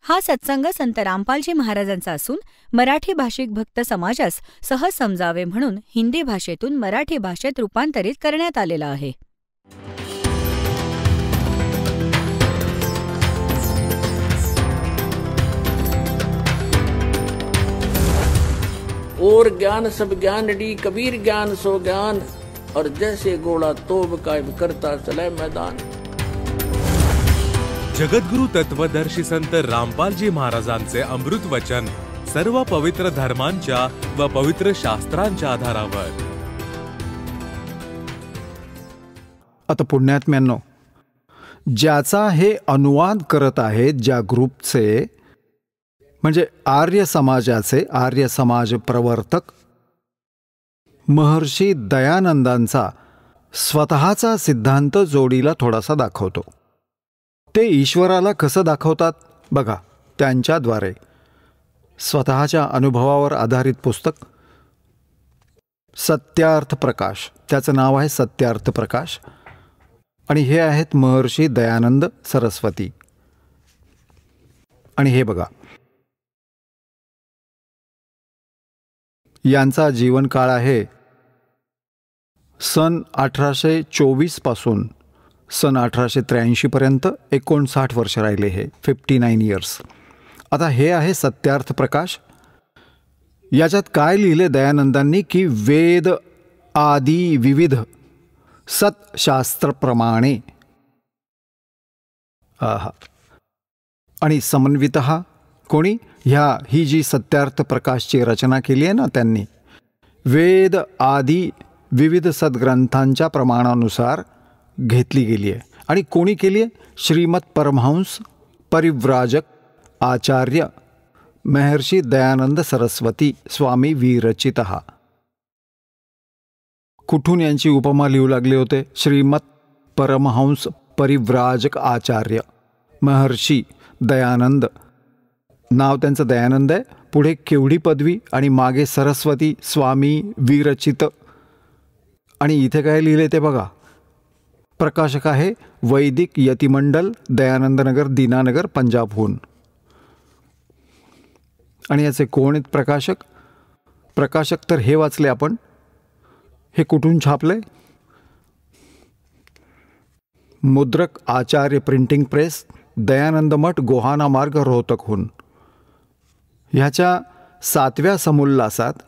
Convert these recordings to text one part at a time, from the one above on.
हा सत्संग संत रामपालजी महाराजांचा असून मराठी भाषिक भक्त समाजास सहज समजावे म्हणून हिंदी भाषेतून मराठी भाषेत रूपांतरित करण्यात आलेला आहे. और ज्ञान सब ज्ञान डी कबीर ज्ञान सो ज्ञान और जैसे घोड़ा तोब कायम करता चले मैदान. जगद्गुरु तत्वदर्शी संत रामपालजी महाराजांचे अमृत वचन सर्व पवित्र धर्मांच्या व पवित्र शास्त्रांच्या आधारावर. आता पुण्यात्म्यांनो, ज्याचा हे अनुवाद करत आहेत ज्या ग्रुपचे म्हणजे आर्य समाजाचे आर्य समाज प्रवर्तक महर्षी दयानंदांचा स्वतःचा सिद्धांत जोडीला थोडासा दाखवतो. ते ईश्वराला कसं दाखवतात बघा. त्यांच्याद्वारे स्वतःच्या अनुभवावर आधारित पुस्तक सत्यार्थ प्रकाश, त्याचं नाव आहे सत्यार्थ प्रकाश, आणि हे आहेत महर्षी दयानंद सरस्वती. आणि हे बघा, यांचा जीवनकाळ आहे सन 1824 पासून सन 1883 पर्यंत. 59 वर्ष राहिले हे, 59 इयर्स. आता हे आहे सत्यार्थ प्रकाश. याच्यात काय लिहिले दयानंदांनी की वेद आदी विविध सत्शास्त्रप्रमाणे आणि समन्वितः कोणी ही जी सत्यार्थ प्रकाशची रचना केली आहे ना त्यांनी, वेद आदी विविध सद्ग्रंथांच्या प्रमाणानुसार घेतली गेली आहे. आणि कोणी केली आहे? श्रीमद परमहंस परिव्राजक आचार्य महर्षी दयानंद सरस्वती स्वामी विरचितः. कुठून यांची उपमा लिहू लागले होते? श्रीमद परमहंस परिव्राजक आचार्य महर्षी दयानंद. नाव त्यांचं दयानंद आहे, पुढे केवढी पदवी आणि मागे सरस्वती स्वामी विरचित. आणि इथे काय लिहिले ते बघा. प्रकाशक आहे वैदिक यतिमंडल, दयानंदनगर, दीनानगर, पंजाबहून. आणि याचे कोण आहेत प्रकाशक? प्रकाशक तर हे वाचले आपण. हे कुठून छापले? मुद्रक आचार्य प्रिंटिंग प्रेस, दयानंद मठ, गोहाना मार्ग, रोहतकहून. ह्याच्या 7व्या समुल्लासात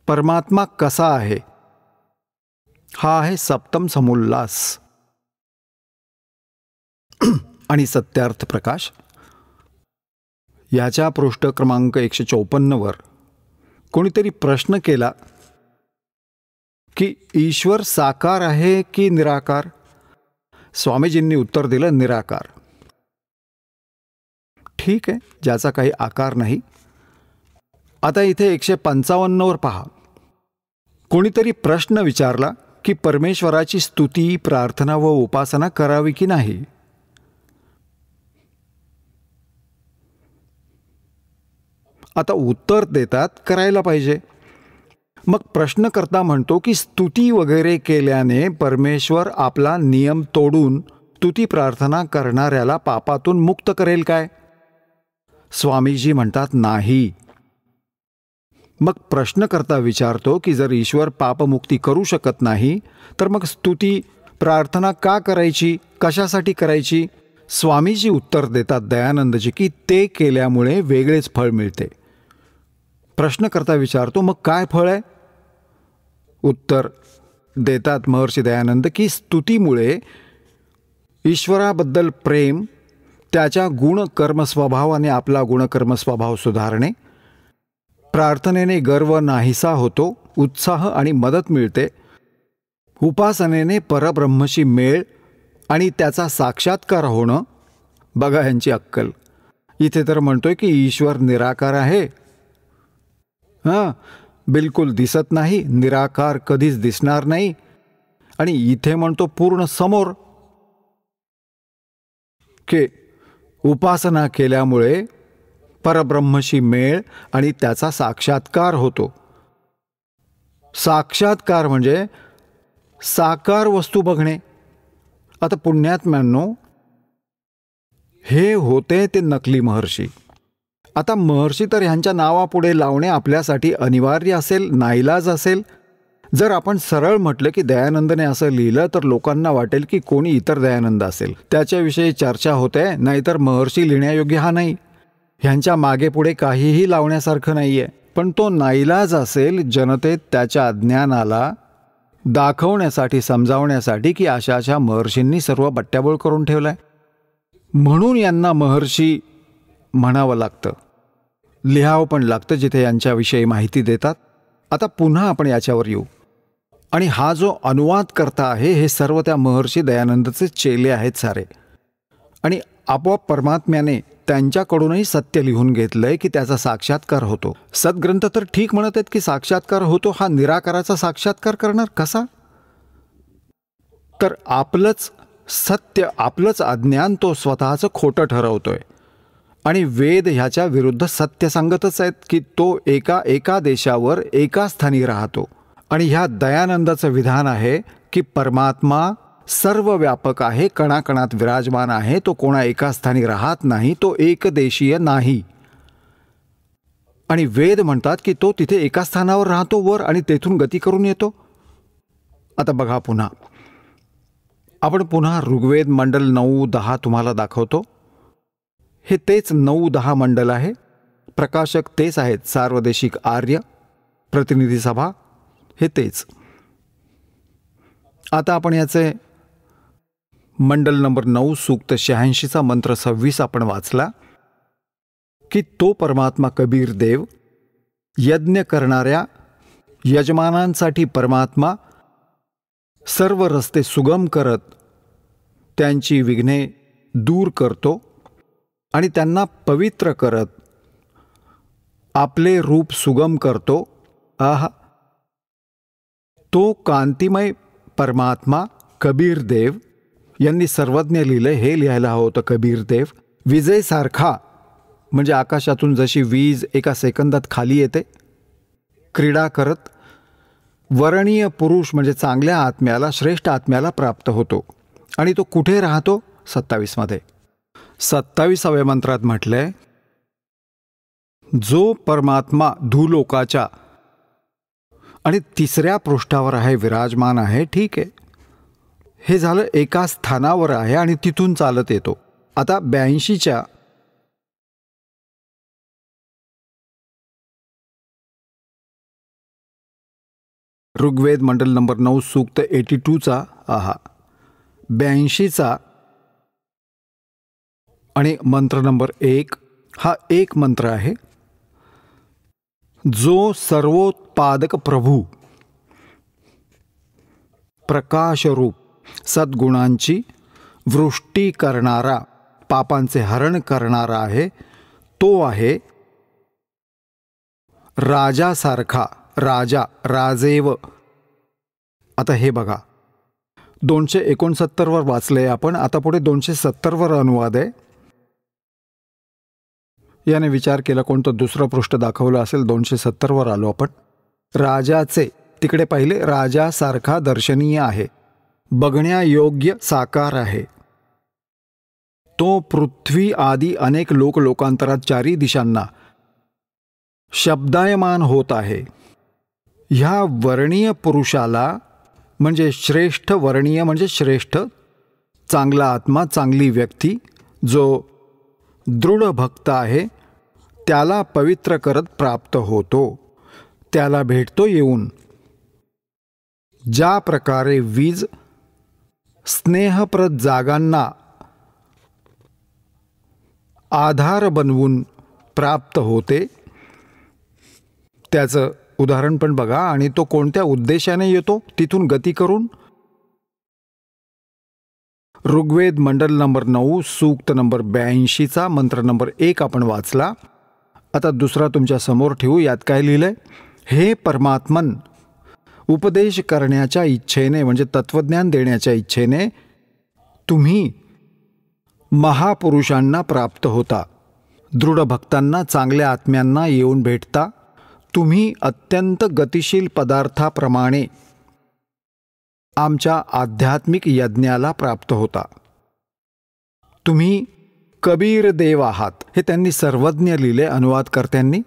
परमात्मा कसा आहे हा आहे 7म समुल्लास. आणि सत्यार्थ प्रकाश याच्या पृष्ठ क्रमांक 154 वर कोणीतरी प्रश्न केला की ईश्वर साकार आहे की निराकार? स्वामीजींनी उत्तर दिलं निराकार. ठीक आहे, ज्याचा काही आकार नाही. आता इथे 155 वर पहा. कोणीतरी प्रश्न विचारला की परमेश्वराची स्तुती, प्रार्थना व उपासना करावी की नाही? आता उत्तर देतात करायला पाहिजे. मग प्रश्नकर्ता म्हणतो की स्तुती वगैरे केल्याने परमेश्वर आपला नियम तोडून स्तुती प्रार्थना करणाऱ्याला पापातून मुक्त करेल काय? स्वामीजी म्हणतात नाही. मग प्रश्नकर्ता विचारतो की जर ईश्वर पापमुक्ती करू शकत नाही तर मग स्तुती प्रार्थना का करायची, कशासाठी करायची? स्वामीजी उत्तर देतात दयानंदजी की ते केल्यामुळे वेगळेच फळ मिळते. प्रश्नकर्ता विचारतो मग काय फळ आहे? उत्तर देतात महर्षी दयानंद की स्तुतीमुळे ईश्वराबद्दल प्रेम, त्याच्या गुणकर्म स्वभावाने आपला गुणकर्म स्वभाव सुधारणे, प्रार्थनेने गर्व नाहीसा होतो, उत्साह आणि मदत मिळते, उपासनेने परब्रह्मशी मेळ आणि त्याचा साक्षात्कार होणं. बघा ह्यांची अक्कल. इथे तर म्हणतोय की ईश्वर निराकार आहे. बिलकुल दिसत नाही, निराकार कधीच दिसणार नाही. आणि इथे म्हणतो पूर्ण समोर की उपासना केल्यामुळे परब्रह्मशी मेळ आणि त्याचा साक्षात्कार होतो. साक्षात्कार म्हणजे साकार वस्तू बघणे, आता पुण्यात्म्यांनो, हे होते ते नकली महर्षी. आता महर्षी तर ह्यांच्या नावापुढे लावणे आपल्यासाठी अनिवार्य असेल, नाईलाज असेल. जर आपण सरळ म्हटलं की दयानंदने असं लिहिलं तर लोकांना वाटेल की कोणी इतर दयानंद असेल, त्याच्याविषयी चर्चा होते. नाहीतर महर्षी लिहिण्यायोग्य हा नाही. ह्यांच्या मागे पुढे काहीही लावण्यासारखं नाहीये. पण तो नाईलाज असेल जनतेत त्याच्या अज्ञानाला दाखवण्यासाठी, समजावण्यासाठी की अशा अशा महर्षींनी सर्व बट्ट्याबोळ करून ठेवलाय, म्हणून यांना महर्षी म्हणावं लागतं, लिहावं पण लागतं जिथे यांच्याविषयी माहिती देतात. आता पुन्हा आपण याच्यावर येऊ. आणि हा जो अनुवाद करता आहे हे सर्व त्या महर्षी दयानंदचे चेले आहेत सारे. आणि आपोआप परमात्म्याने त्यांच्याकडूनही सत्य लिहून घेतलंय की त्याचा साक्षात्कार होतो. सद्ग्रंथ तर ठीक म्हणत आहेत की साक्षात्कार होतो. हा निराकाराचा साक्षात्कार करणार कसा? तर आपलंच सत्य, आपलंच अज्ञान तो स्वतःचं खोटं ठरवतोय. आणि वेद ह्याच्या विरुद्ध सत्य सांगतच आहेत की तो एका देशावर एका स्थानी राहतो. आणि ह्या दयानंदाचं विधान आहे की परमात्मा सर्व व्यापक आहे, कणाकणात विराजमान आहे. तो कोणा एका स्थानी राहत नाही, तो एकदेशीय नाही. आणि वेद म्हणतात की तो तिथे एका स्थानावर राहतो वर आणि तेथून गती करून येतो. आता बघा पुन्हा, आपण पुन्हा ऋग्वेद मंडल 9-10 तुम्हाला दाखवतो. हे तेच 9-10 मंडल आहे. प्रकाशक तेच आहेत, सार्वदेशिक आर्य प्रतिनिधी सभा, हे तेच. आता आपण याचे मंडल नंबर 9 सूक्त 86चा मंत्र 26 आपण वाचला की तो परमात्मा कबीर देव, यज्ञ करणाऱ्या यजमानांसाठी परमात्मा सर्व रस्ते सुगम करत त्यांची विघ्ने दूर करतो आणि त्यांना पवित्र करत आपले रूप सुगम करतो. आहा, तो कांतिमय परमात्मा कबीर देव यांनी सर्वज्ञ लिहिले, हे लिहायला हवं होतं कबीर देव. विजेसारखा, म्हणजे आकाशातून जशी वीज एका सेकंदात खाली येते, क्रीडा करत वर्णीय पुरुष म्हणजे चांगल्या आत्म्याला, श्रेष्ठ आत्म्याला प्राप्त होतो. आणि तो कुठे राहतो? 27 मध्ये 27व्या मंत्रात म्हटलंय, जो परमात्मा धूलोकाच्या आणि 3ऱ्या पृष्ठावर आहे, विराजमान आहे. ठीक आहे, हे झालं एका स्थानावर आहे आणि तिथून चालत येतो. आता 82च्या ऋग्वेद मंडल नंबर 9 सूक्त 82चा 82चा आणि मंत्र नंबर 1 हा एक मंत्र आहे. जो सर्वोत्पादक प्रभू, प्रकाशरूप सद्गुणांची वृष्टी करणारा, पापांचे हरण करणारा आहे, तो आहे राजासारखा. राजा, राजेव. आता हे बघा, 269 वर वाचले आपण, आता पुढे 270 वर अनुवाद आहे. याने विचार केला कोणतं दुसरं पृष्ठ दाखवलं असेल. 270 वर आलो आपण. राजाचे, तिकडे पहिले राजासारखा दर्शनीय आहे, बघण्यायोग्य साकार आहे. तो पृथ्वी आदी अनेक लोकांतरात 4 दिशांना शब्दायमान होत आहे. ह्या वर्णीय पुरुषाला, म्हणजे श्रेष्ठ, वर्णीय म्हणजे श्रेष्ठ, चांगला आत्मा, चांगली व्यक्ती, जो दृढ भक्त आहे, त्याला पवित्र करत प्राप्त होतो. त्याला भेटतो येऊन. ज्या प्रकारे वीज स्नेहप्रद जागांना आधार बनवून प्राप्त होते, त्याचं उदाहरण पण बघा. आणि तो कोणत्या उद्देशाने येतो? तिथून गती करून. ऋग्वेद मंडल नंबर 9 सूक्त नंबर 82चा मंत्र नंबर 1 आपण वाचला. आता दुसरा तुमच्या समोर ठेवू. यात काय लिहिलंय? हे परमात्मन, उपदेश करण्याच्या इच्छेने, म्हणजे तत्वज्ञान देण्याच्या इच्छेने तुम्ही महापुरुषांना प्राप्त होता, दृढ भक्तांना, चांगल्या आत्म्यांना येऊन भेटता. तुम्ही अत्यंत गतिशील पदार्थाप्रमाणे आमच्या आध्यात्मिक यज्ञाला प्राप्त होता. तुम्ही कबीर देव आहात, हे त्यांनी सर्वज्ञ लिहिले अनुवादकर्त्यांनी.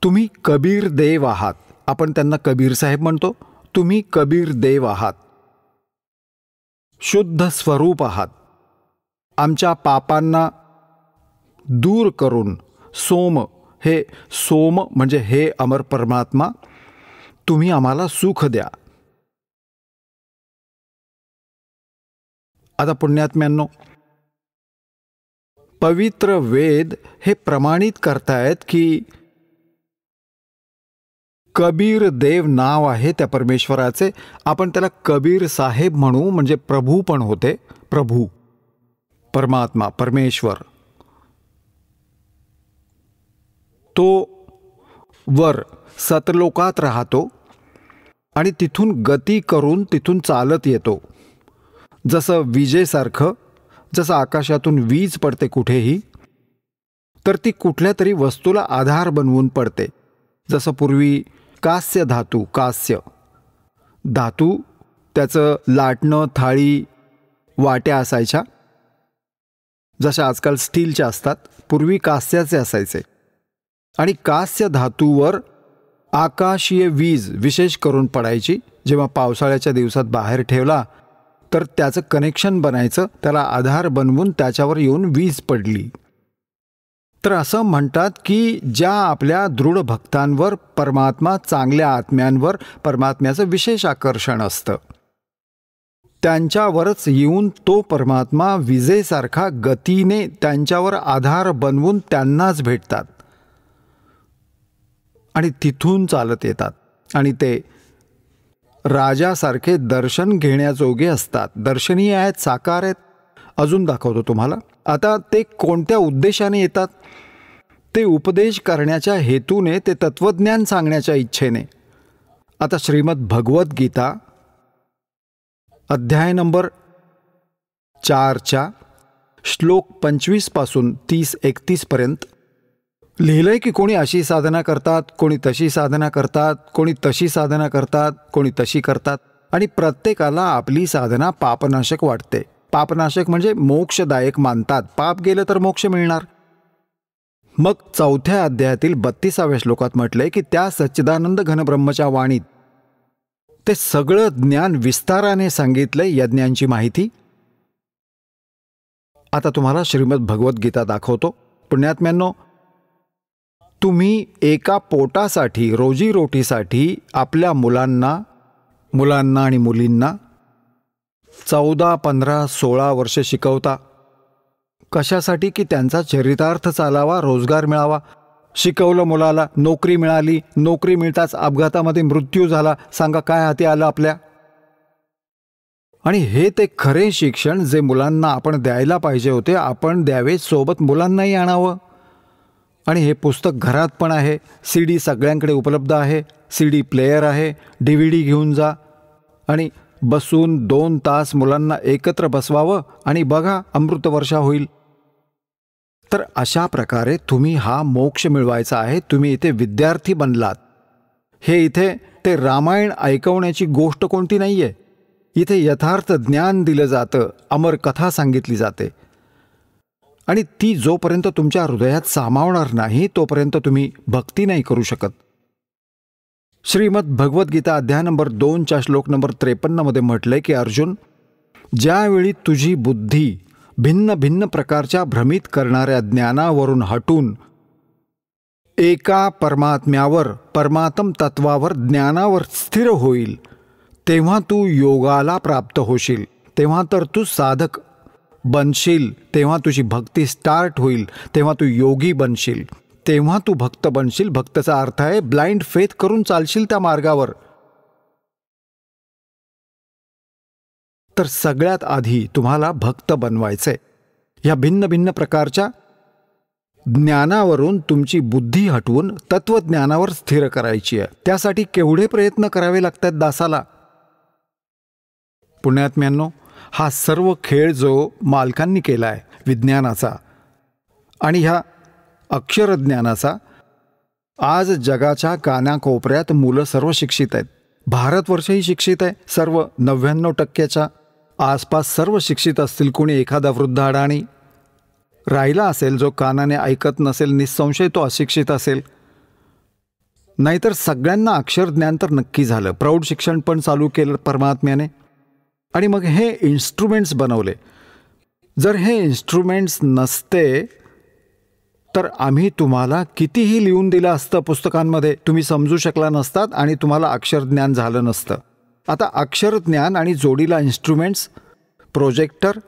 तुम्ही कबीर देव आहात. आपण त्यांना कबीर साहेब म्हणतो. तुम्ही कबीर देव आहात, शुद्ध स्वरूप आहात. आमच्या पापांना दूर करून सोम म्हणजे हे अमर परमात्मा, तुम्ही आम्हाला सुख द्या. आता पुण्यात्म्यांनो, पवित्र वेद हे प्रमाणित करतायत की कबीर देव नाव आहे त्या परमेश्वराचे. आपण त्याला कबीर साहेब म्हणू, म्हणजे प्रभू पण होते. प्रभू, परमात्मा, परमेश्वर. तो वर सतलोकात राहतो आणि तिथून गती करून तिथून चालत येतो. जसं विजेसारखं, जसं आकाशातून वीज पडते कुठेही, तर ती कुठल्या तरी वस्तूला आधार बनवून पडते. जसं पूर्वी कास्य धातू त्याचं लाटणं, थाळी, वाट्या असायच्या, जशा आजकाल स्टीलच्या असतात. पूर्वी कास्याचे असायचे. आणि कास्य धातूवर आकाशीय वीज विशेष करून पडायची. जेव्हा पावसाळ्याच्या दिवसात बाहेर ठेवला तर त्याचं कनेक्शन बनायचं, त्याला आधार बनवून त्याच्यावर येऊन वीज पडली. तर असं म्हणतात की ज्या आपल्या दृढ भक्तांवर परमात्मा, चांगल्या आत्म्यांवर परमात्म्याचं विशेष आकर्षण असतं, त्यांच्यावरच येऊन तो परमात्मा विजेसारखा गतीने त्यांच्यावर आधार बनवून त्यांनाच भेटतात आणि तिथून चालत येतात. आणि ते राजासारखे दर्शन घेण्याजोगे असतात. दर्शनीय आहेत, साकार आहेत. अजून दाखवतो तुम्हाला. आता ते कोणत्या उद्देशाने येतात? ते उपदेश करण्याच्या हेतूने, ते तत्वज्ञान सांगण्याच्या इच्छेने. आता श्रीमद भगवद्गीता अध्याय नंबर 4च्या श्लोक 25 पासून 30-31 पर्यंत लिहिलंय की कोणी अशी साधना करतात, कोणी तशी साधना करतात, कोणी तशी साधना करतात, कोणी तशी करतात, आणि प्रत्येकाला आपली साधना पापनाशक वाटते. पापनाशक म्हणजे मोक्षदायक मानतात. पाप गेलं तर मोक्ष मिळणार. मग 4थ्या अध्यायातील 32व्या श्लोकात म्हटलंय की त्या सच्चिदानंद घनब्रह्मच्या वाणीत ते सगळं ज्ञान विस्ताराने सांगितलंय, यज्ञांची माहिती. आता तुम्हाला श्रीमद भगवद्गीता दाखवतो. पुण्यात्म्यांनो, तुम्ही एका पोटासाठी, रोजीरोटीसाठी आपल्या मुलांना आणि मुलींना 14, 15, 16 वर्ष शिकवता. कशासाठी? की त्यांचा चरितार्थ चालावा, रोजगार मिळावा. शिकवलं मुलाला, नोकरी मिळाली, नोकरी मिळताच अपघातामध्ये मृत्यू झाला. सांगा काय हाती आलं आपल्या? आणि हे ते खरे शिक्षण जे मुलांना आपण द्यायला पाहिजे होते, आपण द्यावे, सोबत मुलांनाही आणावं. आणि हे पुस्तक घरात पण आहे. CD सगळ्यांकडे उपलब्ध आहे. CD प्लेयर आहे. DVD घेऊन जा आणि बसून 2 तास मुलांना एकत्र बसवावं आणि बघा, अमृतवर्षा होईल. तर अशा प्रकारे तुम्ही हा मोक्ष मिळवायचा आहे. तुम्ही इथे विद्यार्थी बनलात. हे इथे ते रामायण ऐकवण्याची गोष्ट कोणती नाहीये. इथे यथार्थ ज्ञान दिलं जातं, अमर कथा सांगितली जाते. आणि ती जोपर्यंत तुमच्या हृदयात सामावणार नाही तोपर्यंत तुम्ही भक्ती नाही करू शकत. श्रीमद भगवद्गीता अध्याय नंबर 2च्या श्लोक नंबर 53 मध्ये म्हटलंय की अर्जुन, ज्यावेळी तुझी बुद्धी भिन्न भिन्न प्रकारच्या भ्रमित करणाऱ्या ज्ञानावरून हटून एका परमात्म्यावर, परमात्म तत्वावर, ज्ञानावर स्थिर होईल, तेव्हा तू योगाला प्राप्त होशील. तेव्हा तर तू साधक बनशील. तेव्हा तुझी भक्ती स्टार्ट होईल. तेव्हा तू योगी बनशील. तेव्हा तू भक्त बनशील. भक्तचा अर्थ आहे ब्लाइंड फेथ करून चालशील त्या मार्गावर. तर सगळ्यात आधी तुम्हाला भक्त बनवायचंय. या भिन्न भिन्न प्रकारच्या ज्ञानावरून तुमची बुद्धी हटवून तत्वज्ञानावर स्थिर करायची आहे. त्यासाठी केवढे प्रयत्न करावे लागतात दासाला. पुण्यात्म्यांनो, हा सर्व खेळ जो मालकांनी केलाय विज्ञानाचा आणि ह्या अक्षरज्ञानाचा, आज जगाच्या कानाकोपऱ्यात मुलं सर्व शिक्षित आहेत. भारतवर्षही शिक्षित आहे, सर्व 99% आसपास सर्व शिक्षित असतील. कोणी एखादा वृद्ध अडाणी राहिला असेल जो कानाने ऐकत नसेल, निसंशय तो अशिक्षित असेल. नाहीतर सगळ्यांना अक्षरज्ञान तर नक्की झालं. प्रौढ शिक्षण पण चालू केलं परमात्म्याने. आणि मग हे इन्स्ट्रुमेंट्स बनवले. जर हे इन्स्ट्रुमेंट्स नसते तर आम्ही तुम्हाला कितीही लिहून दिलं असतं पुस्तकांमध्ये, तुम्ही समजू शकला नसतात आणि तुम्हाला अक्षरज्ञान झालं नसतं. आता अक्षरज्ञान आणि जोडीला इन्स्ट्रुमेंट्स, प्रोजेक्टर,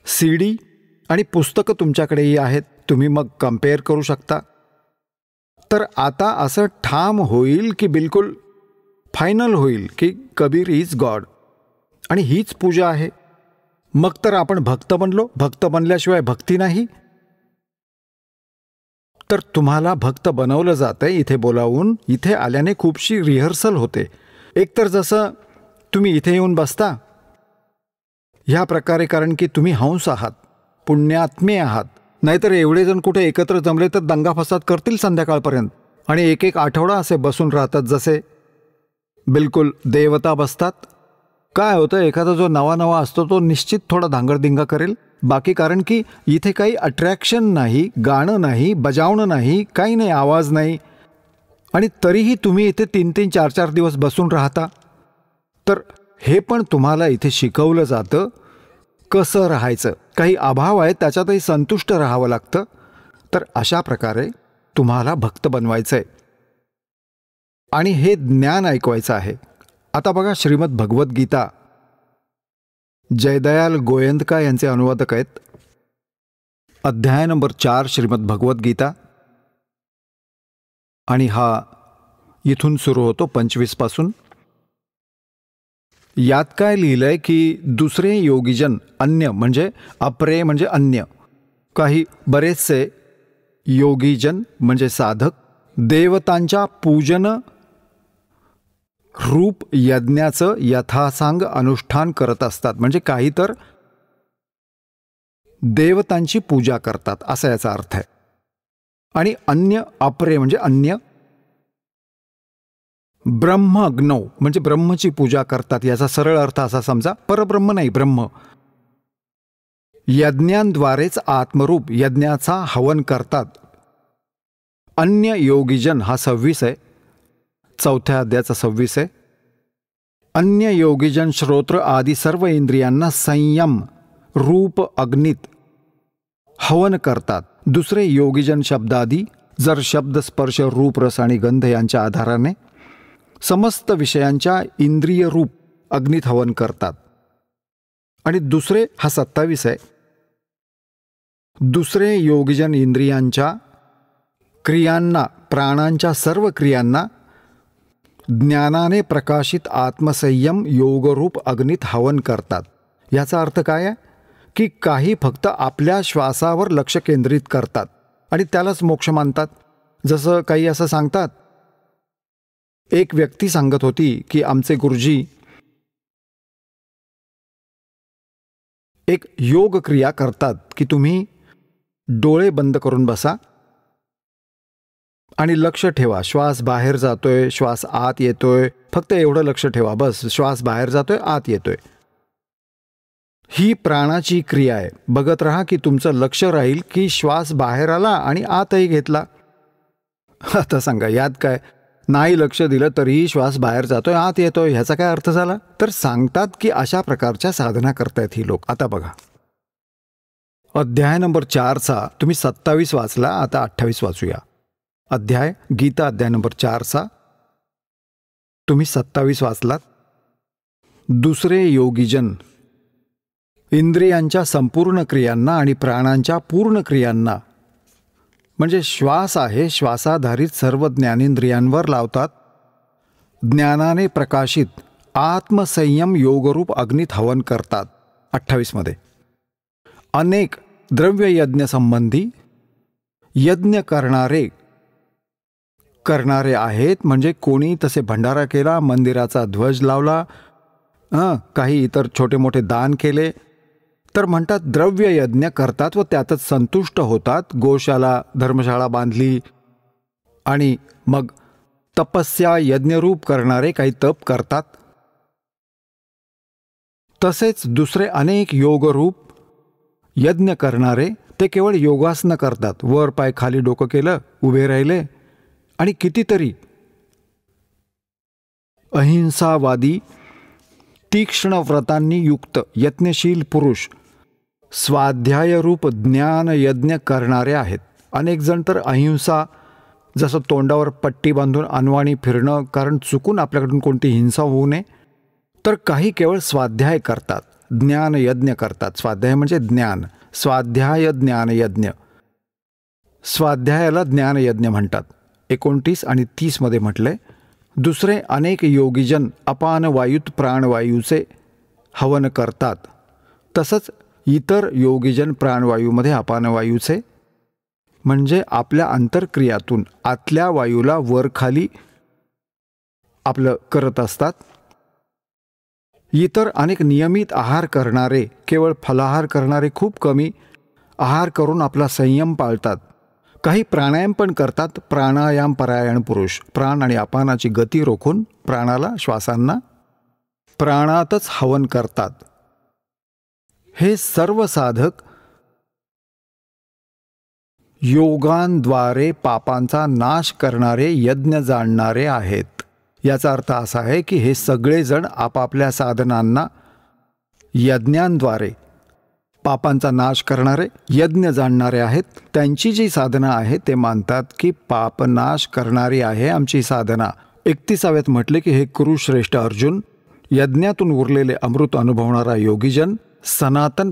CD आणि पुस्तकं तुमच्याकडेही आहेत. तुम्ही मग कम्पेअर करू शकता. तर आता असं ठाम होईल की बिलकुल फायनल होईल की कबीर इज गॉड आणि हीच पूजा आहे. मग तर आपण भक्त बनलो. भक्त बनल्याशिवाय भक्ती नाही. तर तुम्हाला भक्त बनवलं जातंय इथे बोलावून. इथे आल्याने खूपशी रिहर्सल होते. एकतर जसं तुम्ही इथे येऊन बसता ह्या प्रकारे, कारण की तुम्ही हंस आहात, पुण्यात्मे आहात. नाहीतर एवढे जण कुठे एकत्र जमले तर दंगा फसाद करतील संध्याकाळपर्यंत आणि एक एक आठवडा असे बसून राहतात जसे बिलकुल देवता बसतात. काय होतं, एखादा जो नवा असतो तो निश्चित थोडा धांगडधिंगा करेल. बाकी कारण की इथे काही अट्रॅक्शन नाही, गाणं नाही, बजावणं नाही, काही नाही, आवाज नाही. आणि तरीही तुम्ही इथे 3-3, 4-4 दिवस बसून राहता. तर हे पण तुम्हाला इथे शिकवलं जातं कसं राहायचं. काही अभाव आहे त्याच्यातही संतुष्ट राहावं लागतं. तर अशा प्रकारे तुम्हाला भक्त बनवायचं आहे आणि हे ज्ञान ऐकवायचं आहे. आता बघा, श्रीमद भगवद्गीता जयदयाल गोयंदका यांचे अनुवादक आहेत. अध्याय नंबर 4 श्रीमद भगवद्गीता आणि हा इथून सुरू होतो 25 पासून. यात काय लिहिलंय की दुसरे योगीजन, अन्य म्हणजे अपरे म्हणजे अन्य, काही बरेचसे योगीजन म्हणजे साधक देवतांच्या पूजन रूप यज्ञाचं यथासांग अनुष्ठान करत असतात. म्हणजे काही तर देवतांची पूजा करतात असा याचा अर्थ आहे. आणि अन्य अपरे म्हणजे अन्य, ब्रह्मज्ञो म्हणजे ब्रह्मची पूजा करतात. याचा सरळ अर्थ असा समजा, परब्रह्म नाही, ब्रह्म. यज्ञांद्वारेच आत्मरूप यज्ञाचा हवन करतात. अन्य योगीजन हा 26 आहे, 4थ्या अध्यायाचा 26 आहे. अन्य योगीजन श्रोत्र आदी सर्व इंद्रियांना संयम रूप अग्नीत हवन करतात. दुसरे योगीजन शब्दादी, जर शब्द स्पर्श रूप रस आणि गंध यांच्या आधाराने समस्त विषयांच्या इंद्रिय रूप अग्नीत हवन करतात. आणि दुसरे हा 27 आहे. दुसरे योगीजन इंद्रियांच्या क्रियांना, प्राणांच्या सर्व क्रियांना ज्ञानाने प्रकाशित आत्मसंयम योगरूप अग्नीत हवन करतात. याचा अर्थ काय आहे की काही फक्त आपल्या श्वासावर लक्ष केंद्रित करतात आणि त्यालाच मोक्ष मानतात. जसं काही असं सांगतात, एक व्यक्ती सांगत होती की आमचे गुरुजी एक योग क्रिया करतात की तुम्ही डोळे बंद करून बसा आणि लक्ष ठेवा. श्वास बाहेर जातोय, श्वास आत येतोय, फक्त एवढं लक्ष ठेवा बस. श्वास बाहेर जातोय, आत येतोय. ही प्राणाची क्रिया आहे. बघत राहा की तुमचं लक्ष राहील की श्वास बाहेर आला आणि आतही घेतला. आता सांगा, यात काय, नाही लक्ष दिलं तरीही श्वास बाहेर जातोय, आत येतोय, ह्याचा काय अर्थ झाला? तर सांगतात की अशा प्रकारच्या साधना करतायत ही लोक. आता बघा, अध्याय नंबर 4चा तुम्ही 27 वाचला, आता 28 वाचूया. अध्याय गीता अध्याय नंबर 4चा तुम्ही 27 वाचलात. दुसरे योगीजन इंद्रियांच्या संपूर्ण क्रियांना आणि प्राणांच्या पूर्ण क्रियांना, म्हणजे श्वास आहे, श्वासाधारित सर्व ज्ञानेंद्रियांवर लावतात. ज्ञानाने प्रकाशित आत्मसंयम योगरूप अग्नीत हवन करतात. 28 मध्ये अनेक द्रव्ययज्ञ संबंधी यज्ञ करणारे आहेत. म्हणजे कोणी तसे भंडारा केला, मंदिराचा ध्वज लावला, काही इतर छोटे मोठे दान केले, तर म्हणतात द्रव्ययज्ञ करतात व त्यातच संतुष्ट होतात. गोशाला, धर्मशाळा बांधली आणि मग तपस्या यज्ञरूप करणारे काही तप करतात. तसेच दुसरे अनेक योगरूप यज्ञ करणारे ते केवळ योगासनं करतात. वर पाय खाली डोकं केलं, उभे राहिले आणि कितीतरी अहिंसावादी तीक्ष्ण व्रतांनी युक्त यत्नशील पुरुष स्वाध्यायरूप ज्ञान यज्ञ करणारे आहेत. अनेक जण तर अहिंसा, जसं तोंडावर पट्टी बांधून अनवाणी फिरणं, कारण चुकून आपल्याकडून कोणती हिंसा होऊ नये, तर काही केवळ स्वाध्याय करतात, ज्ञान यज्ञ करतात. स्वाध्याय म्हणजे ज्ञान, स्वाध्याय ज्ञान यज्ञ. स्वाध्यायाला ज्ञान यज्ञ म्हणतात. 29 आणि 30 मध्ये म्हटले, दुसरे अनेक योगीजन अपान वायूत प्राणवायूचे हवन करतात. तसंच इतर योगीजन प्राणवायूमध्ये अपानवायूचे म्हणजे आपल्या अंतर्क्रियातून आतल्या वायूला वरखाली आपलं करत असतात. इतर अनेक नियमित आहार करणारे, केवळ फलाहार करणारे खूप कमी आहार करून आपला संयम पाळतात. काही प्राणायाम पण करतात. प्राणायाम परायण पुरुष प्राण आणि अपानाची गती रोखून प्राणाला, श्वासांना प्राणातच हवन करतात. हे सर्व साधक योगांद्वारे पापांचा नाश करणारे यज्ञ जाणणारे आहेत. याचा अर्थ असा आहे की हे सगळेजण आपापल्या साधनांना यज्ञांद्वारे पापांचा नाश करणारे यज्ञ जाणणारे आहेत. त्यांची जी साधना आहे ते मानतात की पापनाश करणारी आहे आमची साधना. 31व्यात म्हटले की हे कुरुश्रेष्ठ अर्जुन, यज्ञातून उरलेले अमृत अनुभवणारा योगीजन सनातन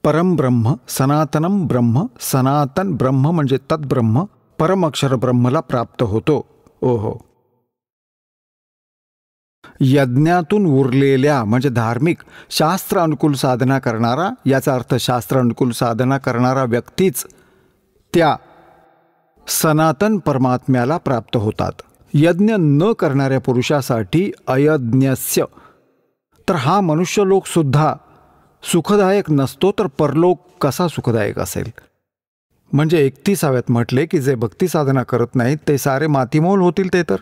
परमब्रह्म, सनातनम ब्रह्म, सनातन ब्रह्म म्हणजे तद्ब्रह्म, परम अक्षर ब्रह्मला प्राप्त होतो. ओहो. यज्ञातून उरलेल्या म्हणजे धार्मिक शास्त्र अनुकूल साधना करणारा, याचा अर्थ शास्त्र अनुकूल साधना करणारा व्यक्तीच त्या सनातन परमात्म्याला प्राप्त होतात. यज्ञ न करणाऱ्या पुरुषासाठी अयज्ञस्य, तर हा मनुष्यलोक सुद्धा सुखदायक नसतो, तर परलोक कसा सुखदायक असेल. म्हणजे 31व्यात म्हटले की जे भक्ती साधना करत नाहीत ते सारे मातीमोल होतील. ते तर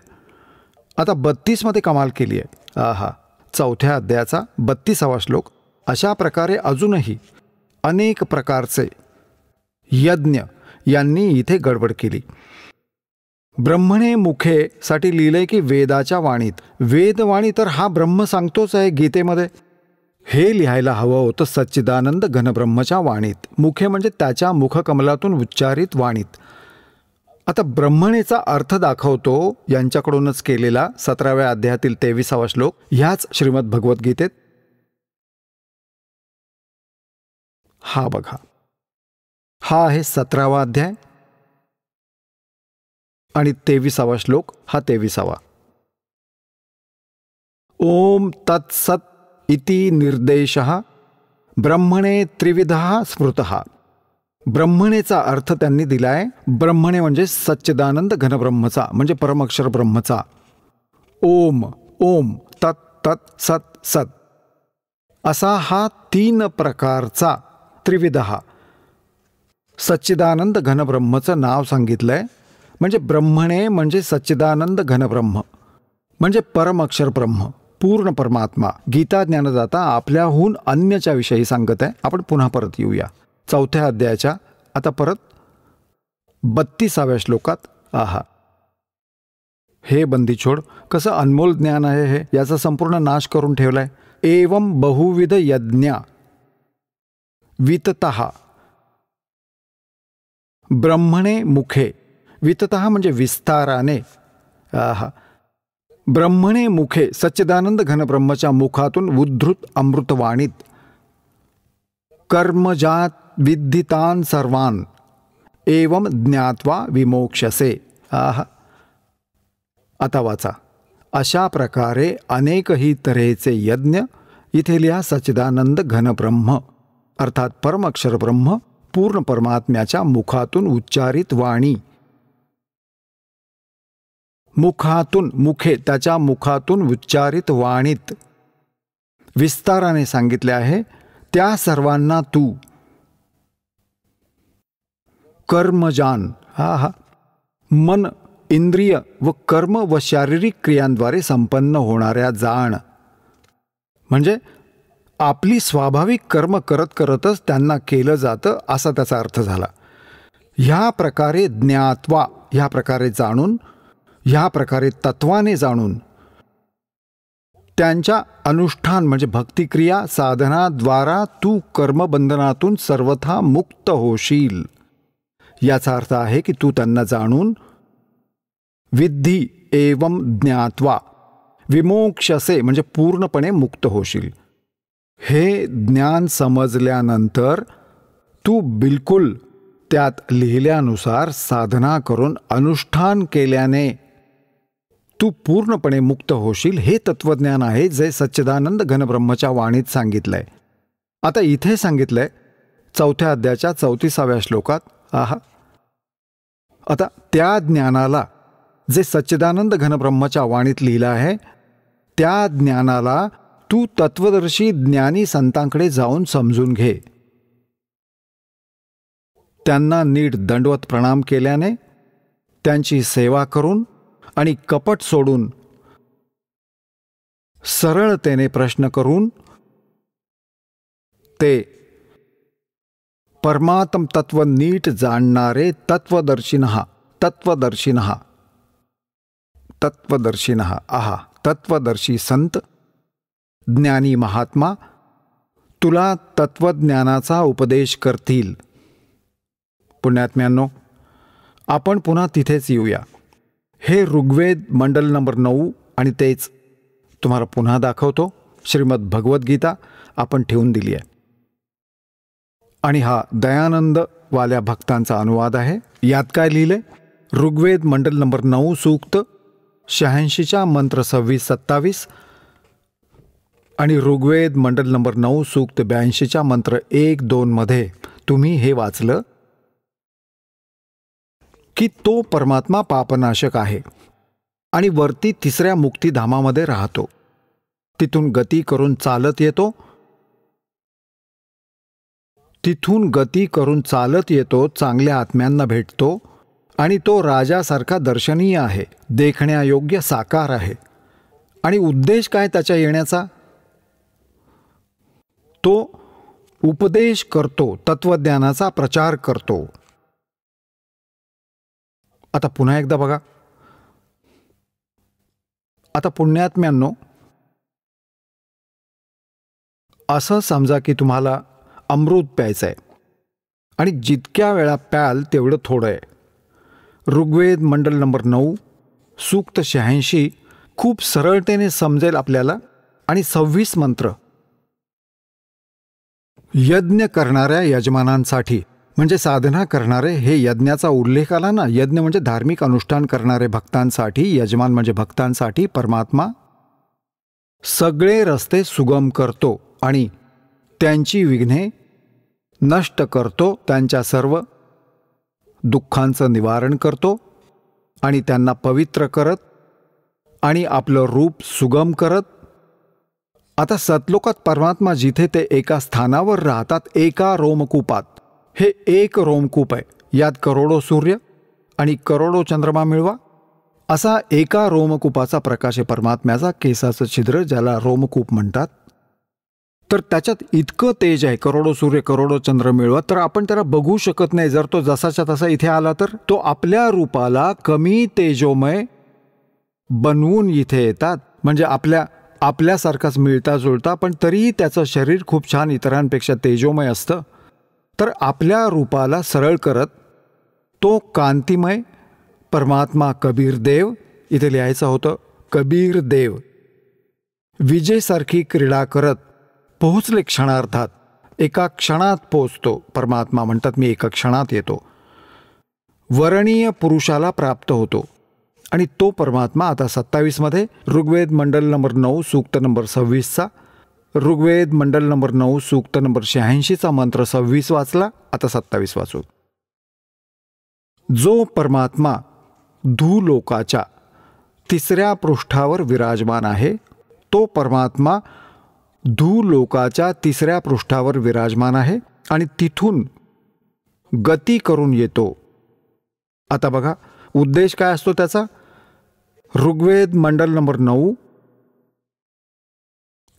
आता 32 मध्ये कमाल केली आहे. आहा. 4थ्या अध्यायाचा 32वा श्लोक. अशा प्रकारे अजूनही अनेक प्रकारचे यज्ञ यांनी इथे गडबड केली. ब्रह्मणे मुखे साठी लिहिलंय की वेदाच्या वाणीत. वेदवाणी तर हा ब्रह्म सांगतोच आहे गीतेमध्ये. हे लिहायला हवं होतं सच्चिदानंद घनब्रह्मच्या वाणीत. मुखे म्हणजे त्याच्या मुखकमलातून उच्चारित वाणीत. आता ब्रह्मणेचा अर्थ दाखवतो यांच्याकडूनच केलेला 17व्या अध्यायातील 23वा श्लोक ह्याच श्रीमद भगवद्गीतेत. हा बघा, हा आहे 17वा अध्याय आणि 23वा श्लोक हा 23वा. ओम तत्सत इति निर्देशः ब्रह्मणे त्रिविधः स्मृतः. ब्रह्मणेचा अर्थ त्यांनी दिलाय. ब्रह्मणे म्हणजे सच्चिदानंद घनब्रह्मचा म्हणजे परमअक्षर ब्रह्मचा. ओम, ओम, तत्, तत्, सत, सत असा हा 3 प्रकारचा त्रिविधः सच्चिदानंद घनब्रह्मचं नाव सांगितलंय. म्हणजे ब्रह्मणे म्हणजे सच्चिदानंद घनब्रह्म म्हणजे परमअक्षर ब्रह्म, पूर्ण परमात्मा. गीता ज्ञानदाता आपल्याहून अन्यच्या विषयी सांगत आहे. आपण पुन्हा परत येऊया 4थ्या अध्यायाच्या आता परत 32व्या श्लोकात. आहा, हे बंदीछोड, कसं अनमोल ज्ञान आहे हे, याचा संपूर्ण नाश करून ठेवलाय. एवं बहुविध यज्ञ विततः ब्रह्मणे मुखे. विततः म्हणजे विस्ताराने. आहा. ब्रह्मणे मुखे सच्चिदानंद घनब्रह्मच्या मुखातून उद्धृत अमृतवाणीत कर्मजात विद्धितान सर्वान एवं ज्ञात्वा विमोक्षसे. आहा. आता वाचा. अशा प्रकारे अनेकही तऱ्हेचे यज्ञ इथे लिहा. सच्चिदानंद घनब्रह्म अर्थात परमअक्षर ब्रह्म पूर्ण परमात्म्याच्या मुखातून उच्चारित वाणी. मुखातून, मुखे त्याच्या मुखातून उच्चारित वाणीत विस्ताराने सांगितले आहे. त्या सर्वांना तू कर्मजान, हा हा मन इंद्रिय व कर्म व शारीरिक क्रियांद्वारे संपन्न होणाऱ्या जाण, म्हणजे आपली स्वाभाविक कर्म करत करतच त्यांना केलं जातं असा त्याचा अर्थ झाला. ह्या प्रकारे ज्ञात्वा, ह्या प्रकारे जाणून, ह्या प्रकारे तत्वाने जाणून त्यांच्या अनुष्ठान म्हणजे भक्तिक्रिया साधनाद्वारा तू कर्मबंधनातून सर्वथा मुक्त होशील. याचा अर्थ आहे की तू त्यांना जाणून विद्धी एवं ज्ञात्वा विमोक्षसे म्हणजे पूर्णपणे मुक्त होशील. हे ज्ञान समजल्यानंतर तू बिलकुल त्यात लिहिल्यानुसार साधना करून अनुष्ठान केल्याने तू पूर्णपणे मुक्त होशील. हे तत्वज्ञान आहे जे सच्चिदानंद घनब्रह्मच्या वाणीत सांगितलंय. आता इथे सांगितलंय 4थ्या अध्यायाच्या 34व्या श्लोकात. आता त्या ज्ञानाला जे सच्चिदानंद घनब्रह्मच्या वाणीत लिहिलं आहे त्या ज्ञानाला तू तत्वदर्शी ज्ञानी संतांकडे जाऊन समजून घे. त्यांना नीट दंडवत प्रणाम केल्याने, त्यांची सेवा करून आणि कपट सोडून सरळतेने प्रश्न करून ते परमात्म तत्व नीट जाणणारे तत्वदर्शिनः तत्वदर्शी संत ज्ञानी महात्मा तुला तत्वज्ञानाचा उपदेश करतील. पुण्यात्म्यांनो, आपण पुन्हा तिथेच येऊया. हे ऋग्वेद मंडल नंबर 9 आणि तेच तुम्हाला पुन्हा दाखवतो. श्रीमद भगवद्गीता आपण ठेवून दिली आहे आणि हा दयानंद वाल्या भक्तांचा अनुवाद आहे. यात काय लिहिले? ऋग्वेद मंडल नंबर 9 सूक्त 86च्या मंत्र 26-27 आणि ऋग्वेद मंडल नंबर 9 सूक्त 82च्या मंत्र 1-2 मध्ये तुम्ही हे वाचलं की तो परमात्मा पापनाशक आहे आणि वरती 3ऱ्या मुक्तिधामामध्ये राहतो. तिथून गती करून चालत येतो, चांगल्या आत्म्यांना भेटतो आणि तो राजासारखा दर्शनीय आहे, देखण्यायोग्य साकार आहे. आणि उद्देश काय त्याच्या येण्याचा? तो उपदेश करतो, तत्वज्ञानाचा प्रचार करतो. आता पुन्हा एकदा बघा. आता पुण्यात्म्यांनो, असं समजा की तुम्हाला अमृत प्यायचं आहे आणि जितक्या वेळा प्याल तेवढं थोडं आहे. ऋग्वेद मंडल नंबर 9 सूक्त 86 खूप सरळतेने समजेल आपल्याला. आणि 26 मंत्र यज्ञ करणाऱ्या यजमानांसाठी म्हणजे साधना करणारे, हे यज्ञाचा उल्लेख आला ना. यज्ञ म्हणजे धार्मिक अनुष्ठान करणारे भक्तांसाठी, यजमान म्हणजे भक्तांसाठी परमात्मा सगळे रस्ते सुगम करतो आणि त्यांची विघ्ने नष्ट करतो, त्यांच्या सर्व दुःखांचं निवारण करतो आणि त्यांना पवित्र करत आणि आपलं रूप सुगम करत. आता सतलोकात परमात्मा जिथे ते एका स्थानावर राहतात, एका रोमकूपात. हे एक रोमकूप आहे, यात करोडो सूर्य आणि करोडो चंद्रमा मिळवा. असा एका रोमकूपाचा प्रकाश आहे परमात्म्याचा, केसाचं छिद्र ज्याला रोमकूप म्हणतात. तर त्याच्यात इतकं तेज आहे, करोडो सूर्य करोडो चंद्र मिळवा, तर आपण त्याला बघू शकत नाही. जर तो जसाच्या तसा इथे आला तर तो आपल्या रूपाला कमी तेजोमय बनवून इथे येतात. म्हणजे आपल्यासारखाच मिळता जुळता, पण तरीही त्याचं शरीर खूप छान इतरांपेक्षा तेजोमय असतं. तर आपल्या रूपाला सरळ करत तो कांतिमय परमात्मा कबीर देव, इथे लिहायचं होतं कबीर देव, विजेसारखी क्रीडा करत पोहोचले क्षणार्धात. एका क्षणात पोहोचतो परमात्मा. म्हणतात मी एका क्षणात येतो. वरणीय पुरुषाला प्राप्त होतो आणि तो परमात्मा आता 27 मध्ये ऋग्वेद मंडल नंबर 9 सूक्त नंबर 26चा, ऋग्वेद मंडल नंबर 9 सूक्त नंबर 86चा मंत्र 26 वाचला. आता 27 वाचू. जो परमात्मा धूलोकाच्या 3ऱ्या पृष्ठावर विराजमान आहे, तो परमात्मा धूलोकाच्या 3ऱ्या पृष्ठावर विराजमान आहे आणि तिथून गती करून येतो. आता बघा, उद्देश काय असतो त्याचा? ऋग्वेद मंडल नंबर 9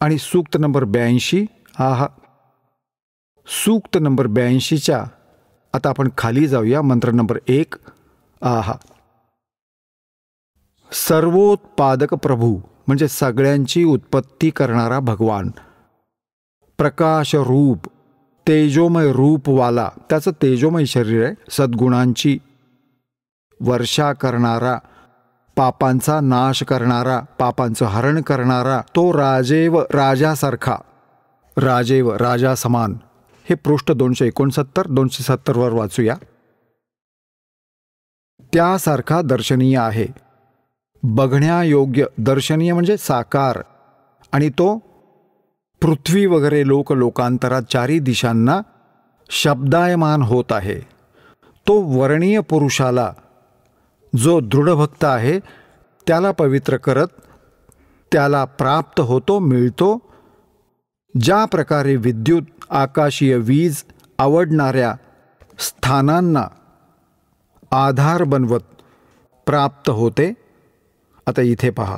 आणि सूक्त नंबर 82. सूक्त नंबर 82च्या आता आपण खाली जाऊया. मंत्र नंबर 1. सर्वोत्पादक प्रभू म्हणजे सगळ्यांची उत्पत्ती करणारा भगवान, प्रकाश रूप, तेजोमय रूपवाला, त्याचं तेजोमय शरीर आहे, सद्गुणांची वर्षा करणारा, पापांचा नाश करणारा, पापांचं हरण करणारा, तो राजेव, राजासारखा, राजेव, राजा समान. हे पृष्ठ 269-270 वर वाचूया. त्यासारखा दर्शनीय आहे, बघण्यायोग्य. दर्शनीय म्हणजे साकार, आणि तो पृथ्वी वगैरे लोकांतरात चारी दिशांना शब्दायमान होत आहे. तो वर्णीय पुरुषाला, जो दृढभक्त आहे त्याला पवित्र करत त्याला प्राप्त होतो, मिळतो. ज्या प्रकारे विद्युत, आकाशीय वीज आवडणाऱ्या स्थानांना आधार बनवत प्राप्त होते. आता इथे पहा,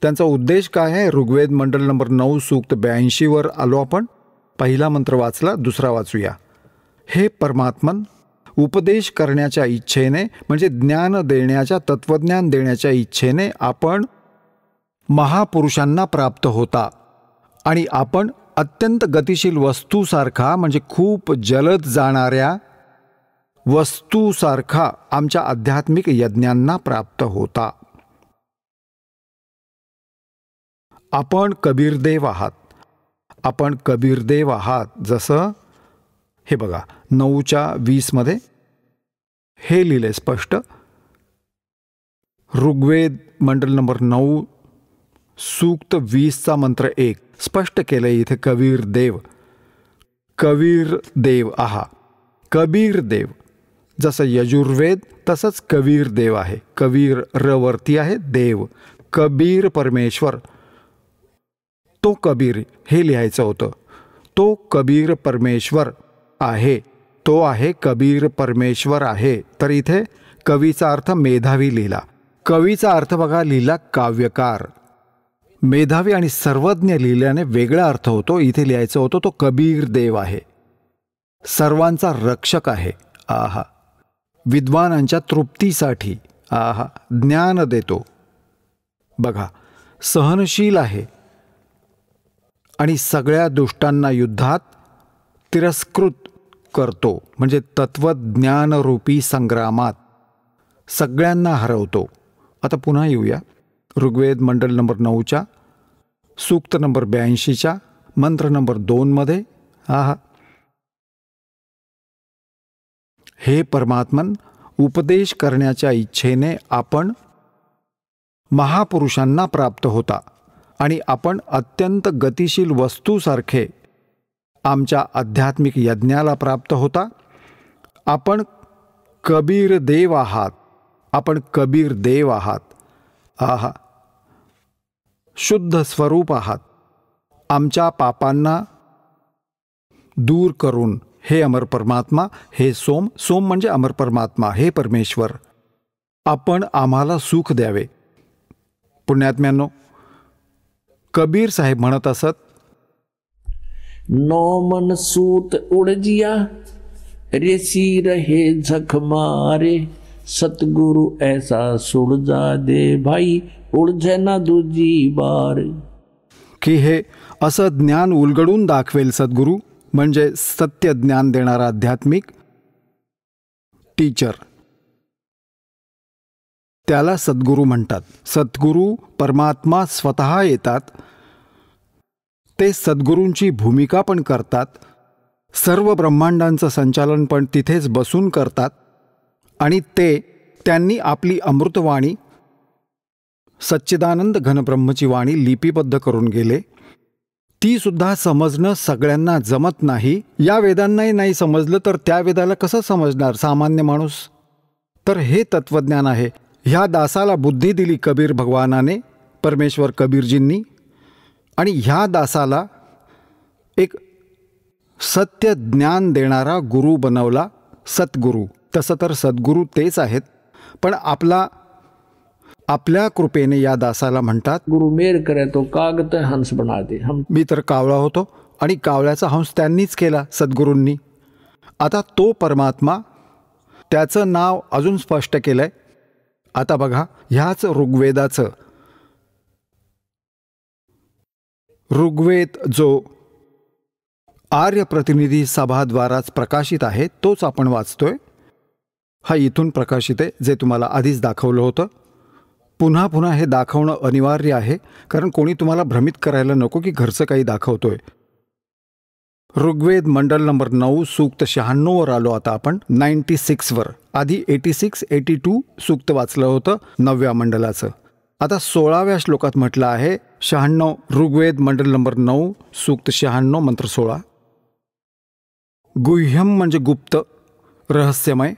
त्यांचा उद्देश काय आहे? ऋग्वेद मंडल नंबर 9 सूक्त 82 वर आलो आपण. पहिला मंत्र वाचला, दुसरा वाचूया. हे परमात्मन, उपदेश करण्याच्या इच्छेने म्हणजे ज्ञान देण्याच्या, तत्वज्ञान देण्याच्या इच्छेने आपण महापुरुषांना प्राप्त होता, आणि आपण अत्यंत गतिशील वस्तूसारखा म्हणजे खूप जलद जाणाऱ्या वस्तूसारखा आमच्या आध्यात्मिक यज्ञांना प्राप्त होता. आपण कबीरदेव आहात. आपण कबीरदेव आहात. जसं हे बघा 9:20 मध्ये हे लिहिले स्पष्ट. ऋग्वेद मंडल नंबर 9 सूक्त 20चा मंत्र 1 स्पष्ट केलं इथे. कबीरदेव, कबीरदेव आहात. कबीरदेव जसं यजुर्वेद तसंच कबीरदेव आहे. कबीर रवरती आहे, देव कबीर परमेश्वर. तो कबीर हे लिहायचं होतं. तो कबीर परमेश्वर आहे, तो आहे कबीर परमेश्वर आहे. तर इथे कवीचा अर्थ मेधावी लिहिला. कवीचा अर्थ बघा लिहिला काव्यकार. मेधावी आणि सर्वज्ञ लिहिल्याने वेगळा अर्थ होतो. इथे लिहायचं होतं तो कबीर देव आहे, सर्वांचा रक्षक आहे. विद्वानांच्या तृप्तीसाठी ज्ञान देतो. बघा, सहनशील आहे आणि सगळ्या दुष्टांना युद्धात तिरस्कृत करतो, म्हणजे तत्वज्ञानरूपी संग्रामात सगळ्यांना हरवतो. आता पुन्हा येऊया ऋग्वेद मंडल नंबर 9च्या सूक्त नंबर 82च्या मंत्र नंबर 2 मध्ये. हे परमात्मन, उपदेश करण्याच्या इच्छेने आपण महापुरुषांना प्राप्त होता, आणि आपण अत्यंत गतिशील वस्तूसारखे आमच्या आध्यात्मिक यज्ञाला प्राप्त होता. आपण कबीर देव आहात. आपण कबीर देव आहात. शुद्ध स्वरूप आहात. आमच्या पापांना दूर करून हे अमर परमात्मा, हे सोम, सोम म्हणजे अमर परमात्मा, हे परमेश्वर, आपण आम्हाला सुख द्यावे. पुण्यात्म्यांनो, कबीर साहेब म्हणत असत, नौ मन सूत उड़जिया रेसी रहे झक मारे, सतगुरु ऐसा सुलझा दे भाई, उलझे ना दूजी बार. की हे असं ज्ञान उलगडून दाखवेल सद्गुरू, म्हणजे सत्य ज्ञान देणारा आध्यात्मिक टीचर, त्याला सद्गुरू म्हणतात. सद्गुरू परमात्मा स्वतः येतात. ते सद्गुरूंची भूमिका पण करतात. सर्व ब्रह्मांडांचं संचालन पण तिथेच बसून करतात. आणि त्यांनी आपली अमृतवाणी, सच्चिदानंद घनब्रह्मची वाणी लिपिबद्ध करून गेले. ती सुद्धा समजणं सगळ्यांना जमत नाही. या वेदांनाही नाही समजलं तर त्या वेदाला कसं समजणार सामान्य माणूस? तर हे तत्वज्ञान आहे. ह्या दासाला बुद्धी दिली कबीर भगवानाने, परमेश्वर कबीरजींनी, आणि ह्या दासाला एक सत्य ज्ञान देणारा गुरु बनवला, सद्गुरू. तसं तर सद्गुरू तेच आहेत, पण आपल्या कृपेने या दासाला म्हणतात, गुरु मेहर करे तो कागद हंस बना दे. हम मी तर कावळा होतो आणि कावळ्याचा हंस त्यांनीच केला, सद्गुरूंनी. आता तो परमात्मा, त्याचं नाव अजून स्पष्ट केलंय. आता बघा, ह्याच ऋग्वेद जो आर्य प्रतिनिधी सभाद्वाराच प्रकाशित आहे तोच आपण वाचतोय. हा इथून प्रकाशित आहे, जे तुम्हाला आधीच दाखवलं होतं. पुन्हा पुन्हा हे दाखवणं अनिवार्य आहे, कारण कोणी तुम्हाला भ्रमित करायला नको की घरचं काही दाखवतोय. ऋग्वेद मंडल नंबर 9 सूक्त 96 वर आलो आता आपण. 96 वर. आधी 86, 82 सूक्त वाचलं होतं 9व्या मंडलाचं. आता 16व्या श्लोकात म्हटलं आहे 96, ऋग्वेद मंडल नंबर 9 सूक्त 96 मंत्र 16. गुह्यम म्हणजे गुप्त, रहस्यमय.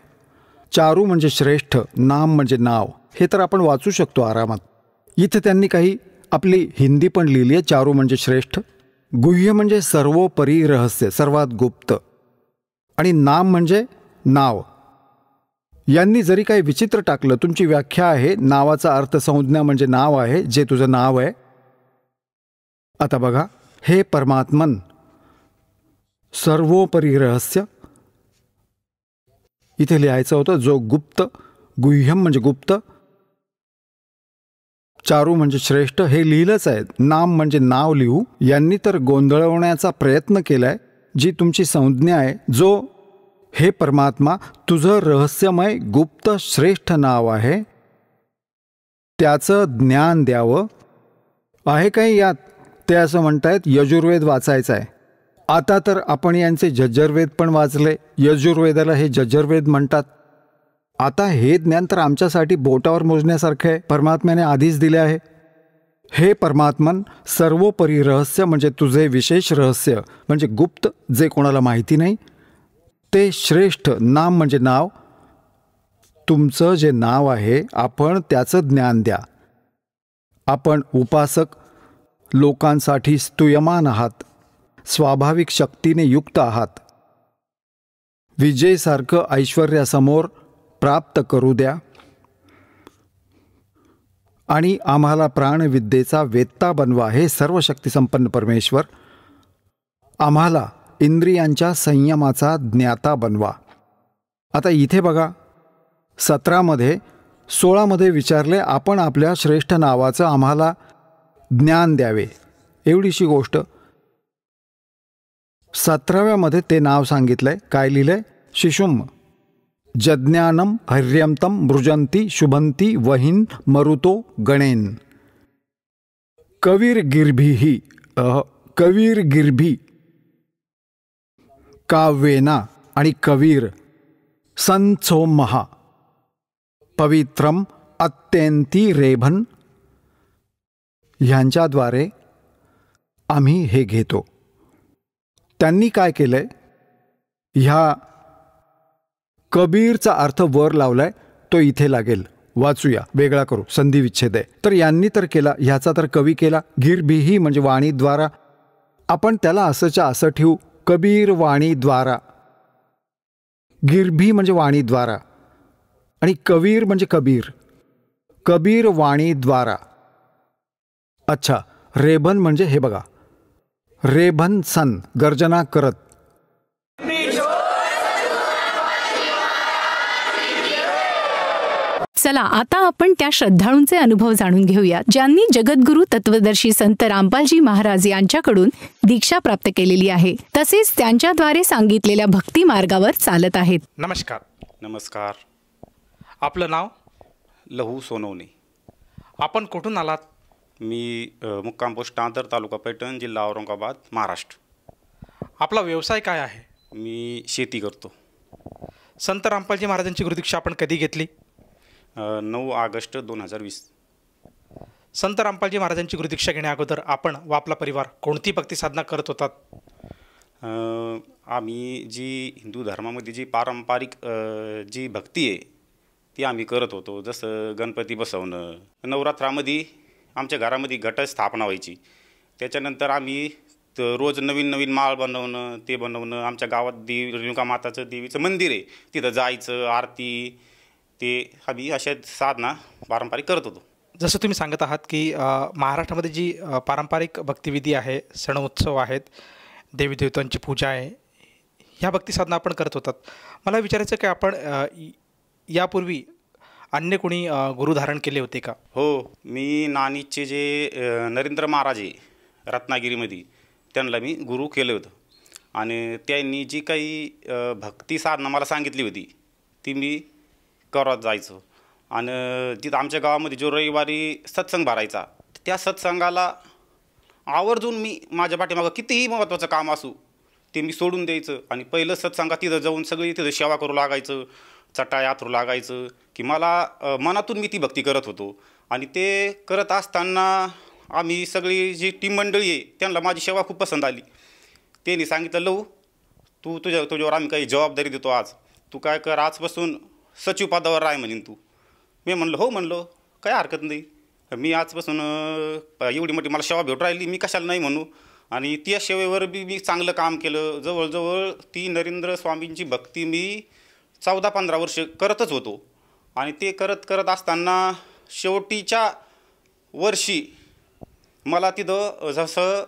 चारू म्हणजे श्रेष्ठ, नाम म्हणजे नाव. हे तर आपण वाचू शकतो आरामात. इथे त्यांनी काही आपली हिंदी पण लिहिली आहे. चारू म्हणजे श्रेष्ठ, गुह्य म्हणजे सर्वोपरी रहस्य, सर्वात गुप्त, आणि नाम म्हणजे नाव. यांनी जरी काही विचित्र टाकलं, तुमची व्याख्या आहे, नावाचा अर्थ संज्ञा म्हणजे नाव आहे, जे तुझं नाव आहे. आता बघा, हे परमात्मन सर्वोपरी रहस्य इथे लिहायचं होतं, जो गुप्त. गुह्यम म्हणजे गुप्त, चारू म्हणजे श्रेष्ठ, हे लिहिलंच आहे. नाम म्हणजे नाव लिहू. यांनी तर गोंधळवण्याचा प्रयत्न केलाय. जी तुमची संज्ञा आहे, जो हे परमात्मा तुझं रहस्यमय गुप्त श्रेष्ठ नाव आहे, त्याचं ज्ञान द्यावं. आहे काही यात? ते असं म्हणतायत यजुर्वेद वाचायचं आहे. आता तर आपण यांचे जज्जरवेद पण वाचले. यजुर्वेदाला हे जज्जरवेद म्हणतात. आता हे ज्ञान तर आमच्यासाठी बोटावर मोजण्यासारखं आहे, परमात्म्याने आधीच दिले आहे. हे परमात्मन सर्वोपरी रहस्य म्हणजे तुझे विशेष रहस्य म्हणजे गुप्त, जे कोणाला माहिती नाही, ते श्रेष्ठ, नाम म्हणजे नाव. तुमचं जे नाव आहे, आपण त्याचं ज्ञान द्या. आपण उपासक लोकांसाठी स्तूयमान आहात, स्वाभाविक शक्तीने युक्त आहात. विजेसारखं ऐश्वर्यासमोर प्राप्त करू द्या आणि आम्हाला प्राणविद्येचा वेत्ता बनवा. हे सर्वशक्तिसंपन्न परमेश्वर, आम्हाला इंद्रियांच्या संयमाचा ज्ञाता बनवा. आता इथे बघा, 17मध्ये 16मध्ये विचारले, आपण आपल्या श्रेष्ठ नावाचं आम्हाला ज्ञान द्यावे. एवढीशी गोष्ट. 17व्यामध्ये ते नाव सांगितलंय. काय लिहिलंय? शिशुम जज्ञानम हर्यंतम मृजंती शुभंती वहिन मरुतो गणेन. कवीर गिरभी काव्येना आणि कवीर संचो महा पवित्रम अत्यंती रेभन, ह्यांच्याद्वारे आम्ही हे घेतो. त्यांनी काय केलंय? ह्या कबीरचा अर्थ वर लावलाय, तो इथे लागेल. वाचूया, वेगळा करू, संधी विच्छेद आहे. तर यांनी तर केला, ह्याचा तर कवी केला. गिरभिही म्हणजे वाणीद्वारा. आपण त्याला असंच्या असं ठेवू, कबीर वाणीद्वारा. गिरभी म्हणजे वाणीद्वारा आणि कवीर म्हणजे कबीर. कबीर वाणीद्वारा. अच्छा, रेभन म्हणजे हे बघा, रेभन सन, गर्जना करत. चला आता आपण त्या श्रद्धाळूंचे अनुभव जाणून घेऊया, ज्यांनी जगद्गुरू तत्वदर्शी संत रामपालजी महाराज यांच्याकडून दीक्षा प्राप्त केलेली आहे, तसेच त्यांच्याद्वारे सांगितलेल्या भक्ती मार्गावर चालत आहेत. नमस्कार. आपलं नाव? लहू सोनवणे. आपण कुठून आलात? मी मुक्काम पोस्ट आंतर, तालुका पैठण, जिल्हा औरंगाबाद, महाराष्ट्र. आपला व्यवसाय काय आहे? मी शेती करतो. संत रामपालजी महाराजांची गुरुदीक्षा आपण कधी घेतली? 9 ऑगस्ट 2020. संत रामपालजी महाराजांची गुरुदीक्षा घेण्या अगोदर आपण व आपला परिवार कोणती भक्ती साधना करत होतात? आम्ही जी हिंदू धर्मामध्ये जी पारंपरिक जी भक्ती आहे ती आम्ही करत होतो. जसं गणपती बसवणं, नवरात्रामध्ये आमच्या घरामध्ये घटस्थापना व्हायची. त्याच्यानंतर आम्ही रोज नवीन नवीन माळ बनवणं, ते बनवणं. आमच्या गावात रेणुका माताचं देवीचं मंदिर आहे, तिथं जायचं, आरती, ते आम्ही अशा साधना पारंपरिक करत होतो. जसं तुम्ही सांगत आहात की महाराष्ट्रामध्ये जी पारंपरिक भक्तिविधी आहे, सण उत्सव आहेत, देवीदेवतांची पूजा आहे, ह्या भक्तिसाधना आपण करत होतात. मला विचारायचं की आपण यापूर्वी अन्य कोणी गुरु धारण केले होते का? हो, मी नाणीजचे जे नरेंद्र महाराज आहे रत्नागिरीमध्ये, त्यांना मी गुरु केलं होतं. आणि त्यांनी जी काही भक्ती साधना मला सांगितली होती ती मी करत जायचो. आणि तिथं आमच्या गावामध्ये जो रविवारी सत्संग भरायचा, त्या सत्संगाला आवर्जून मी माझ्या पाठीमागं कितीही महत्त्वाचं काम असू ते मी सोडून द्यायचं आणि पहिलं सत्संगात तिथं जाऊन सगळी तिथं सेवा करू लागायचं, चटाई आथरू लागायचं की मला मनातून मी ती भक्ती करत होतो. आणि ते करत असताना आम्ही सगळी जी टीम मंडळी आहे त्यांना माझी सेवा खूप पसंत आली. त्यांनी सांगितलं, लऊ तुझ्यावर आम्ही काही जबाबदारी देतो, आज तू काय कर, आजपासून सचिव पदावर राह म्हणेन तू. मी म्हणलं हो, म्हणलो काय हरकत नाही, मी आजपासून एवढी मोठी मला सेवा भेटू राहिली, मी कशाला नाही म्हणू. आणि त्या सेवेवर बी मी चांगलं काम केलं. जवळजवळ ती नरेंद्र स्वामींची भक्ती मी 14-15 वर्ष करतच होतो. आणि ते करत असताना शेवटीच्या वर्षी मला तिथं जसं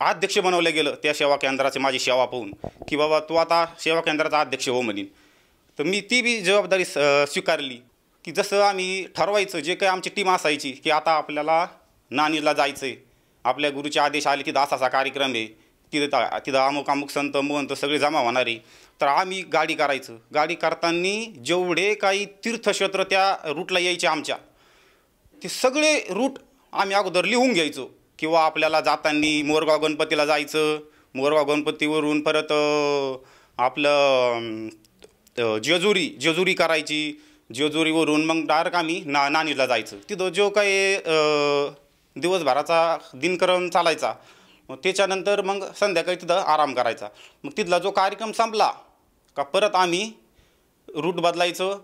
अध्यक्ष बनवलं गेलं त्या सेवा केंद्राचे, माझी सेवा पाहून की बाबा तू आता सेवा केंद्राचा अध्यक्ष हो म्हणीन. तर मी ती बी जबाबदारी स्वीकारली की जसं आम्ही ठरवायचं, जे काही आमची टीम असायची की आता आपल्याला नाणीजला जायचं आहे, आपल्या गुरुचे आदेश आले की असा कार्यक्रम आहे, तिथं अमुक संत महंत सगळे जमा होणार आहे, तर आम्ही गाडी करायचं. गाडी करताना जेवढे काही तीर्थक्षेत्र त्या रूटला यायचे आमच्या, ते सगळे रूट आम्ही अगोदर लिहून घ्यायचो. किंवा आपल्याला जाताना मोरगाव गणपतीला जायचं, मोरगाव गणपतीवरून परत आपलं जेजुरी करायची, जेजुरीवरून मग डायरेक्ट आम्ही नाणीजला जायचं. तिथं जो काही दिवसभराचा दिनक्रम चालायचा, मग त्याच्यानंतर मग संध्याकाळी तिथं आराम करायचा. मग तिथला जो कार्यक्रम संपला का परत आम्ही रूट बदलायचं,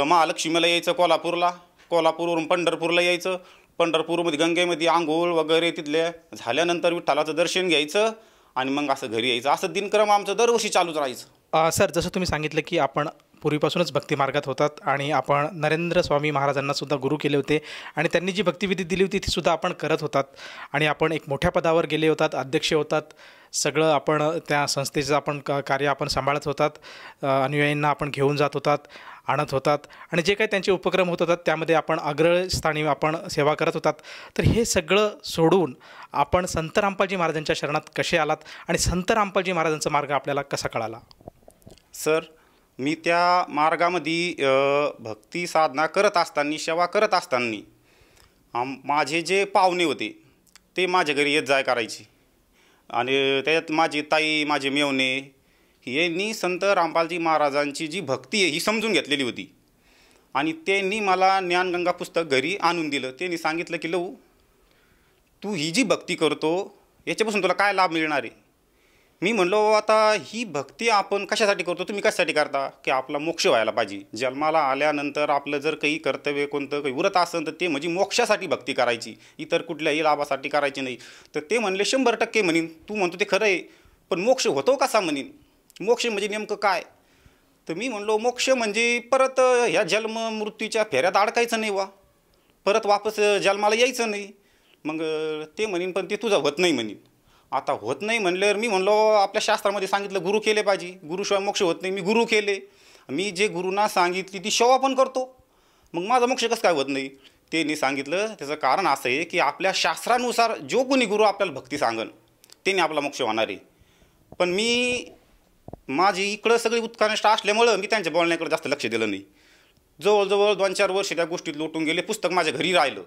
महालक्ष्मीला यायचं कोल्हापूरवरून पंढरपूरला यायचं, पंढरपूरमध्ये गंगेमध्ये आंघोळ वगैरे तिथल्या झाल्यानंतर विठ्ठलाचं दर्शन घ्यायचं आणि मग असं घरी यायचं. असं दिनक्रम आमचं दरवर्षी चालूच राहायचं. सर, जसं तुम्ही सांगितलं की आपण पूर्वीपासूनच भक्तिमार्गात होतात आणि आपण नरेंद्र स्वामी महाराजांना सुद्धा गुरु केले होते आणि त्यांनी जी भक्तिविधी दिली होती ती सुद्धा आपण करत होतात आणि आपण एक मोठ्या पदावर गेले होतात, अध्यक्ष होतात, सगळं आपण त्या संस्थेचं आपण कार्य आपण सांभाळत होतात, अनुयायींना आपण घेऊन जात होतात, आणत होतात आणि जे काही त्यांचे उपक्रम होत होतात त्यामध्ये आपण अग्रस्थानी आपण सेवा करत होतात. तर हे सगळं सोडून आपण संत रामपालजी महाराजांच्या शरणात कसे आलात आणि संत रामपालजी महाराजांचा मार्ग आपल्याला कसा कळाला? सर, मी त्या मार्गामध्ये भक्ती साधना करत असताना, सेवा करत असताना माझे जे पाहुणे होते ते माझ्या घरी येत जाय करायचे. आणि त्याच्यात माझी ताई, माझे मेवणे यांनी संत रामपालजी महाराजांची जी भक्ती आहे ही समजून घेतलेली होती. आणि त्यांनी मला ज्ञानगंगा पुस्तक घरी आणून दिलं. त्यांनी सांगितलं की लऊ, तू ही जी भक्ती करतो याच्यापासून तुला काय लाभ मिळणार आहे? मी म्हणलो, आता ही भक्ती आपण कशासाठी करतो, तुम्ही कशासाठी करता? की आपला मोक्ष व्हायला पाहिजे. जन्माला आल्यानंतर आपलं जर काही कर्तव्य कोणतं काही उरत असेल तर ते म्हणजे मोक्षासाठी भक्ती करायची, इतर कुठल्याही लाभासाठी करायची नाही. तर ते म्हणले 100% म्हणीन, तू म्हणतो ते खरं आहे, पण मोक्ष होतो कसा म्हणीन, मोक्ष म्हणजे नेमकं काय? तर मी म्हणलो, मोक्ष म्हणजे परत ह्या जन्म मृत्यूच्या फेऱ्यात अडकायचं नाही वा, परत वापस जन्माला यायचं नाही. मग ते म्हणीन, पण ते तुझं होत नाही म्हणीन. आता होत नाही म्हणल्यावर मी म्हणलो, आपल्या शास्त्रामध्ये सांगितलं गुरु केले पाहिजे, गुरुशिवाय मोक्ष होत नाही. मी गुरु केले, मी जे गुरुंना सांगितली ती सेवा पण करतो, मग माझा मोक्ष कसं काय होत नाही? त्यांनी सांगितलं त्याचं कारण असं आहे की आपल्या शास्त्रानुसार जो कोणी गुरु आपल्याला भक्ती सांगन त्याने आपला मोक्ष होणार आहे. पण माझी इकडं सगळी उत्कनिष्ठ असल्यामुळं मी त्यांच्या बोलण्याकडे जास्त लक्ष दिलं नाही. जवळजवळ 2-4 वर्ष त्या गोष्टीत लोटून गेले. पुस्तक माझ्या घरी राहिलं.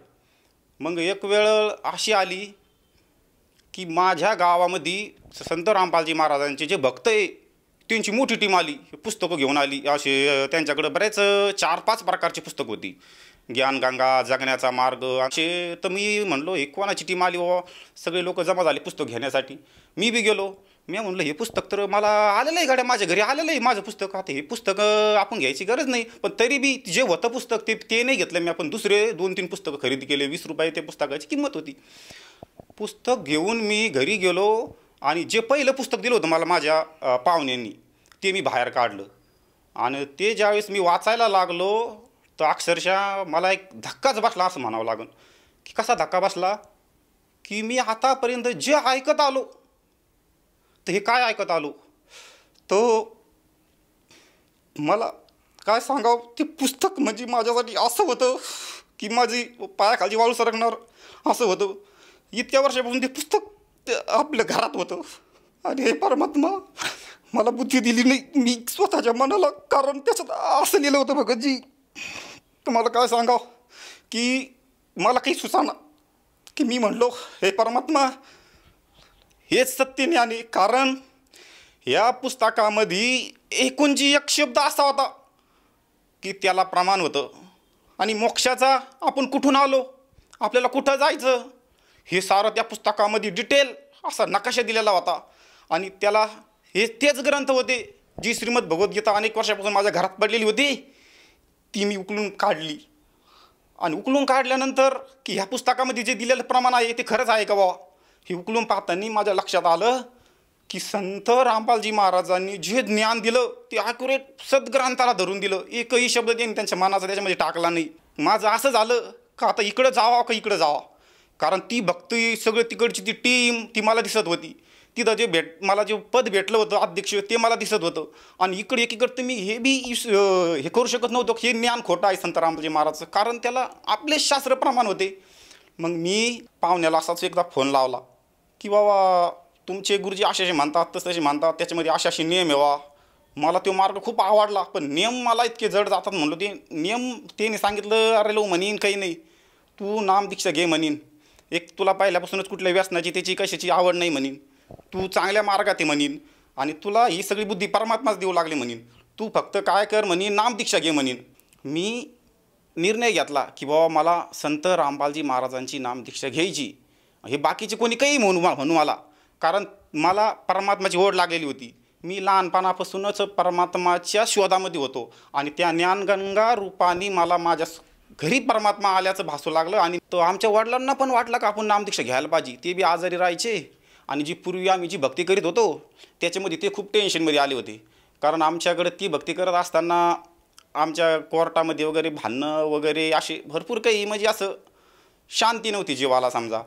मग एक वेळ अशी आली की माझ्या गावामध्ये संत रामपालजी महाराजांचे जे भक्त आहे त्यांची मोठी टीम आली, पुस्तकं घेऊन आली. असे त्यांच्याकडं बरेच 4-5 प्रकारची पुस्तकं होती, ज्ञानगंगा, जगण्याचा मार्ग असे. तर मी म्हणलो, हे कोणाची टीम आली बाबा? सगळे लोक जमा झाले पुस्तक घेण्यासाठी. मी बी गेलो. मी म्हणलं, हे पुस्तक तर मला आलेलं आहे गाड्या, माझ्या घरी आलेलं आहे माझं पुस्तक, आता हे पुस्तक आपण घ्यायची गरज नाही. पण तरी बी जे होतं पुस्तक ते नाही घेतलं मी. आपण दुसरे 2-3 पुस्तकं खरेदी केले. 20 रुपये ते पुस्तकाची किंमत होती. पुस्तक घेऊन मी घरी गेलो आणि जे पहिलं पुस्तक दिलं होतं मला माझ्या पाहुण्यांनी ते मी बाहेर काढलं आणि ते ज्यावेळेस मी वाचायला लागलो तर अक्षरशः मला एक धक्काच बसला असं म्हणावं लागेल. की कसा धक्का बसला की मी आतापर्यंत जे ऐकत आलो तर हे काय ऐकत आलो तर मला काय सांगावं, ते पुस्तक म्हणजे माझ्यासाठी असं होतं की माझी पायाखाली वाळू सरकणार असं होतं. इतक्या वर्षापासून ते पुस्तक आपल्या घरात होतं आणि हे परमात्मा मला बुद्धी दिली नाही मी स्वतःच्या मनाला, कारण त्याच्यात असं लिहिलं होतं भगतजी. तुम्हाला काय सांगावं की मला काही सुचाना की मी म्हणलो हे परमात्मा हेच सत्य ज्ञान आहे. कारण या पुस्तकामध्ये एकूण जी एक शब्द असा होता की त्याला प्रमाण होतं आणि मोक्षाचा आपण कुठून आलो, आपल्याला कुठं जायचं, हे सारं त्या पुस्तकामध्ये डिटेल असा नकाशा दिलेला होता. आणि त्याला हे तेच ग्रंथ होते जी श्रीमद भगवद्गीता अनेक वर्षापासून माझ्या घरात पडलेली होती, ती मी उकलून काढली. आणि उकलून काढल्यानंतर की ह्या पुस्तकामध्ये जे दिलेलं प्रमाण आहे ते खरंच आहे का बाबा, हे उकलून पाहताना माझ्या लक्षात आलं की संत रामपालजी महाराजांनी जे ज्ञान दिलं ते ॲक्युरेट सद्ग्रंथाला धरून दिलं. एकही शब्द त्यांनी त्यांच्या मनाचा त्याच्यामध्ये टाकला नाही. माझं असं झालं का आता इकडं जावा का इकडं जावा, कारण ती भक्ती सगळं तिकडची ती टीम ती मला दिसत होती. तिथं जे मला जे पद भेटलं होतं अध्यक्ष ते मला दिसत होतं. आणि इकडे एकीकडे मी हे बी हे करू शकत नव्हतो की हे ज्ञान खोटं आहे संत रामपालजी महाराजचं, कारण त्याला आपले शास्त्र प्रमाण होते. मग मी पाहुण्याला असाच एकदा फोन लावला की बाबा तुमचे गुरुजी असे म्हणतात तसे म्हणतात, त्याच्यामध्ये असे नियम येवा. मला तो मार्ग खूप आवडला, पण नियम मला इतके जड जातात म्हणलो. ते नियम त्याने सांगितलं अरे लो म्हणीन काही नाही, तू नाम दीक्षा घे म्हणीन. एक तुला पहिल्यापासूनच कुठल्या व्यसनाची त्याची कशाची आवड नाही म्हणीन, तू चांगल्या मार्गात आहे म्हणीन आणि तुला ही सगळी बुद्धी परमात्माच देऊ लागली म्हणीन. तू फक्त काय कर म्हणीन नाम दीक्षा घे म्हणीन. मी निर्णय घेतला की बाबा मला संत रामपालजी महाराजांची नाम दीक्षा घ्यायची. हे बाकीचे कोणी काही म्हणू मला, कारण मला परमात्माची ओढ लागलेली होती. मी लहानपणापासूनच परमात्माच्या शोधामध्ये होतो आणि त्या ज्ञानगंगा रूपाने मला माझ्या घरी परमात्मा आल्याचं भासू लागलं. आणि तो आमच्या वडिलांना पण वाटलं का आपण नामदीक्षा घ्यायला पाहिजे. ते बी आजारी राहायचे आणि जी पूर्वी आम्ही जी भक्ती करीत होतो त्याच्यामध्ये ते खूप टेन्शनमध्ये आले होते, कारण आमच्याकडे ती भक्ती करत असताना आमच्या कोर्टामध्ये वगैरे भांडणं वगैरे असे भरपूर काही म्हणजे असं शांती नव्हती जीवाला समजा.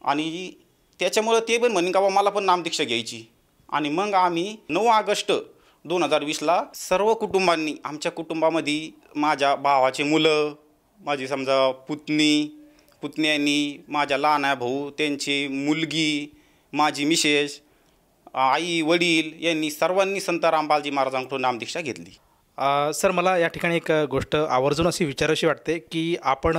आणि त्याच्यामुळं ते पण म्हणेन का बा मला पण नामदीक्षा घ्यायची. आणि मग आम्ही 9 ऑगस्ट 2020ला सर्व कुटुंबांनी, आमच्या कुटुंबामध्ये माझ्या भावाचे मुलं, माझी समजा पुतण्यांनी, माझ्या लहान भाऊ, त्यांची मुलगी, माझी मिसेस, आई वडील यांनी सर्वांनी संत रामपालजी महाराजांकडून नामदीक्षा घेतली. सर मला या ठिकाणी एक गोष्ट आवर्जून अशी विचारावीशी वाटते की आपण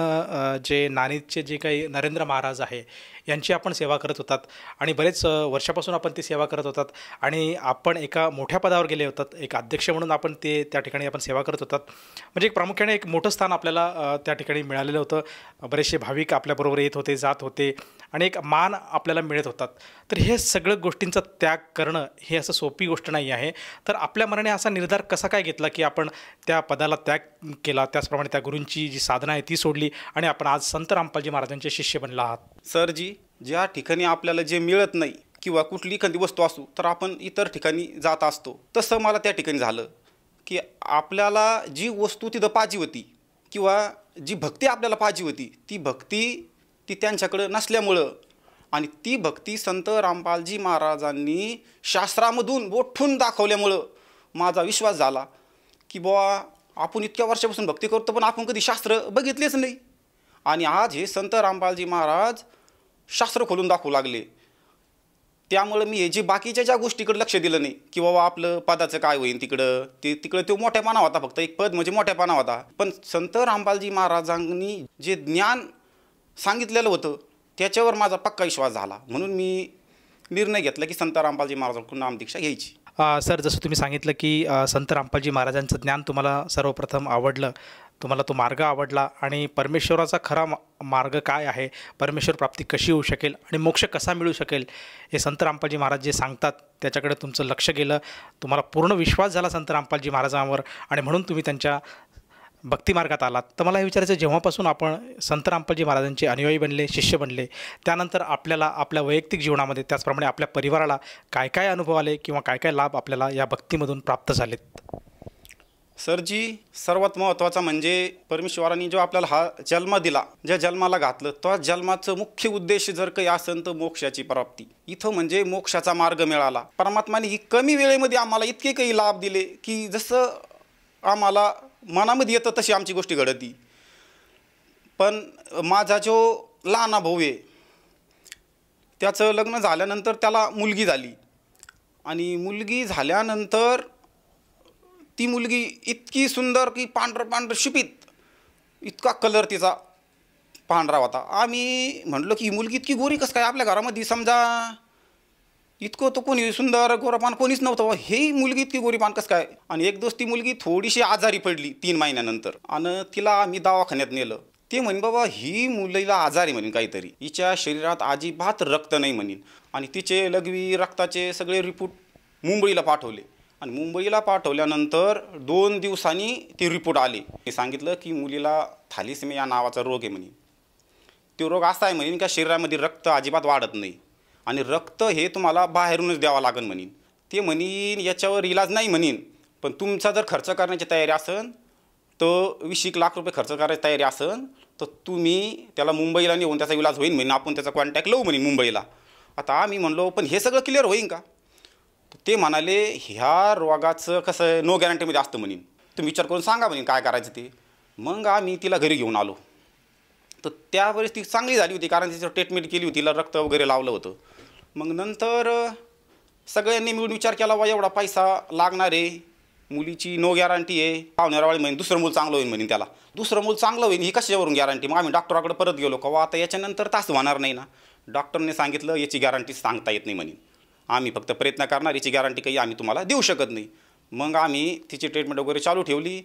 जे नाणीजचे जे काही नरेंद्र महाराज आहे यांची आपण सेवा करत होतात आणि बरेच वर्षापासून आपण ती सेवा करत होतात आणि आपण एका मोठ्या पदावर गेले होतात, एक अध्यक्ष म्हणून आपण त्या ठिकाणी आपण सेवा करत होतात. म्हणजे एक प्रामुख्याने एक मोठं स्थान आपल्याला त्या ठिकाणी मिळालेलं होतं. बरेचसे भाविक आपल्याबरोबर येत होते, जात होते आणि एक मान आपल्याला मिळत होतात. तर हे सगळं गोष्टींचा त्याग करणं हे असं सोपी गोष्ट नाही आहे. तर आपल्या मनाने असा निर्धार कसा काय घेतला की आपण त्या पदाला त्याग केला, त्याचप्रमाणे त्या गुरूंची जी साधना आहे ती सोडली आणि आपण आज संत रामपालजी महाराजांचे शिष्य बनला आहात? सरजी, ज्या ठिकाणी आपल्याला जे मिळत नाही किंवा कुठली एखादी वस्तू असू तर आपण इतर ठिकाणी जात असतो. तसं मला त्या ठिकाणी झालं की आपल्याला जी वस्तू तिथं पाहिजे होती किंवा जी भक्ती आपल्याला पाहिजे होती ती भक्ती ती त्यांच्याकडं नसल्यामुळं आणि ती भक्ती संत रामपालजी महाराजांनी शास्त्रामधून बोठून दाखवल्यामुळं माझा विश्वास झाला की बुवा आपण इतक्या वर्षापासून भक्ती करतो पण आपण कधी शास्त्र बघितलेच नाही. आणि आज हे संत रामपालजी महाराज शास्त्र खोलून दाखवू लागले. त्यामुळं मी हे जे बाकीच्या ज्या गोष्टीकडे लक्ष दिलं नाही की बाबा आपलं पदाचं काय होईल तिकडं तो मोठेपणा होता, फक्त एक पद म्हणजे मोठेपणा होता. पण संत रामपालजी महाराजांनी जे ज्ञान सांगितलेलं होतं त्याच्यावर माझा पक्का विश्वास झाला. म्हणून मी निर्णय घेतला की संत रामपालजी महाराजांकडून नामदीक्षा घ्यायची. सर जसं तुम्ही सांगितलं की संत रामपालजी महाराजांचं ज्ञान तुम्हाला सर्वप्रथम आवडलं, तुम्हाला तो मार्ग आवडला आणि परमेश्वराचा खरा मार्ग काय आहे, परमेश्वर प्राप्ती कशी होऊ शकेल आणि मोक्ष कसा मिळू शकेल हे संत रामपालजी महाराज जे सांगतात त्याच्याकडे तुमचं लक्ष गेलं. तुम्हाला पूर्ण विश्वास झाला संत रामपालजी महाराजांवर आणि म्हणून तुम्ही त्यांच्या भक्तिमार्गात आलात. तर मला हे विचारायचं, जेव्हापासून आपण संत रामपालजी महाराजांचे अनुयायी बनले, शिष्य बनले, त्यानंतर आपल्याला आपल्या वैयक्तिक जीवनामध्ये त्याचप्रमाणे आपल्या परिवाराला काय काय अनुभव आले किंवा काय काय लाभ आपल्याला या भक्तीमधून प्राप्त झालेत? सरजी, सर्वात महत्त्वाचा म्हणजे परमेश्वरांनी जो आपल्याला हा जन्म दिला, ज्या जन्माला घातलं, त्या जन्माचं मुख्य उद्देश जर काही असेल तर मोक्षाची प्राप्ती. इथं म्हणजे मोक्षाचा मार्ग मिळाला. परमात्माने ही कमी वेळेमध्ये आम्हाला इतके काही लाभ दिले की जसं आम्हाला मनामध्ये येतं तशी आमची गोष्टी घडती. पण माझा जो लहान भाऊ आहे, त्याचं लग्न झाल्यानंतर त्याला मुलगी झाली आणि मुलगी झाल्यानंतर ती मुलगी इतकी सुंदर की पांढरं शिपीत, इतका कलर तिचा पांढरा होता. आम्ही म्हटलं की ही मुलगी इतकी गोरी कसं काय आपल्या घरामध्ये, समजा इतकं तो कोणी सुंदर गोरापान कोणीच नव्हतं, हे मुलगी इतकी गोरीपान कसं काय. आणि एक दिवस ती मुलगी थोडीशी आजारी पडली 3 महिन्यानंतर आणि तिला आम्ही दवाखान्यात नेलं. ते म्हणे बाबा ही मुलीला आजारी म्हणेन काहीतरी, हिच्या शरीरात अजिबात रक्त नाही म्हणेन. आणि तिचे लघवी रक्ताचे सगळे रिपोर्ट मुंबईला पाठवले आणि मुंबईला पाठवल्यानंतर 2 दिवसांनी ते रिपोर्ट आले. ते सांगितलं की मुलीला थॅलेसेमिया नावाचा रोग आहे म्हणे. तो रोग असा आहे म्हणेन का शरीरामध्ये रक्त अजिबात वाढत नाही आणि रक्त हे तुम्हाला बाहेरूनच द्यावं लागेल म्हणेन. ते म्हणेन याच्यावर इलाज नाही म्हणेन, पण तुमचा जर खर्च करण्याची तयारी असेल तर 20 लाख रुपये खर्च करायची तयारी असेल तर तुम्ही त्याला मुंबईला नेऊन त्याचा इलाज होईल म्हणेन, आपण त्याचा कॉन्टॅक्ट लावू म्हणेन मुंबईला. आता आम्ही म्हणलो पण हे सगळं क्लिअर होईन का. ते म्हणाले ह्या रोगाचं कसं नो गॅरंटीमध्ये असतं म्हणेन, तुम्ही विचार करून सांगा म्हणेन काय करायचं ते. मग आम्ही तिला घरी घेऊन आलो. तर त्यावेळेस ती चांगली झाली होती कारण तिचं ट्रीटमेंट केली होती, तिला रक्त वगैरे लावलं होतं. मग नंतर सगळ्यांनी मिळून विचार केला बा एवढा पैसा लागणार आहे, मुलीची नो गॅरंटी आहे. पाहुण्यारावाळी म्हणे दुसरं मूल चांगलं होईल म्हणे, त्याला दुसरं मूल चांगलं होईल ही कशावरून गॅरंटी. मग आम्ही डॉक्टराकडे परत गेलो का आता याच्यानंतर तास होणार नाही ना. डॉक्टरने सांगितलं याची गॅरंटी सांगता येत नाही म्हणे, आम्ही फक्त प्रयत्न करणार, याची गॅरंटी काही आम्ही तुम्हाला देऊ शकत नाही. मग आम्ही तिची ट्रीटमेंट वगैरे चालू ठेवली.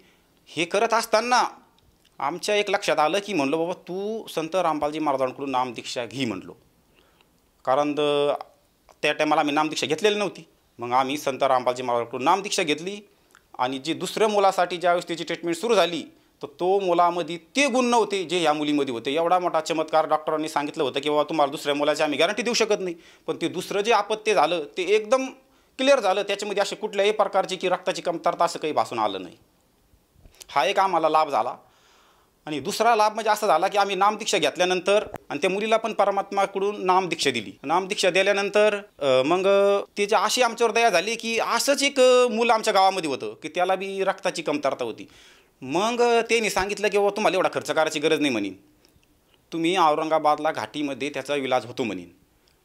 हे करत असताना आमच्या एक लक्षात आलं की म्हणलो बाबा तू संत रामपालजी महाराजांकडून नामदीक्षा घे म्हणलो, कारण त्या टायमाला आम्ही नामदीक्षा घेतलेली नव्हती. मग आम्ही संत रामपालजी महाराजांकडून नामदीक्षा घेतली आणि जे दुसऱ्या मुलासाठी ज्यावेळेस त्याची ट्रीटमेंट सुरू झाली तर तो मुलामध्ये ते गुण नव्हते जे ह्या मुलीमध्ये होते. एवढा मोठा चमत्कार डॉक्टरांनी सांगितलं होतं की बाबा तुम्हाला दुसऱ्या मुलाची आम्ही गॅरंटी देऊ शकत नाही, पण ते दुसरं जे अपत्य झालं ते एकदम क्लिअर झालं. त्याच्यामध्ये असे कुठल्याही प्रकारची की रक्ताची कमतरता असं काही भासून आलं नाही. हा एक आम्हाला लाभ झाला. आणि दुसरा लाभ म्हणजे असा झाला की आम्ही नामदीक्षा घेतल्यानंतर आणि त्या मुलीला पण परमात्माकडून नामदीक्षा दिली. नामदीक्षा दिल्यानंतर मग त्याची अशी आमच्यावर दया झाली की असंच एक मुलं आमच्या गावामध्ये होतं की त्याला बी रक्ताची कमतरता होती. मग त्यांनी सांगितलं की बाबा तुम्हाला एवढा खर्च करायची गरज नाही म्हणेन, तुम्ही औरंगाबादला घाटीमध्ये त्याचा इलाज होतो म्हणेन,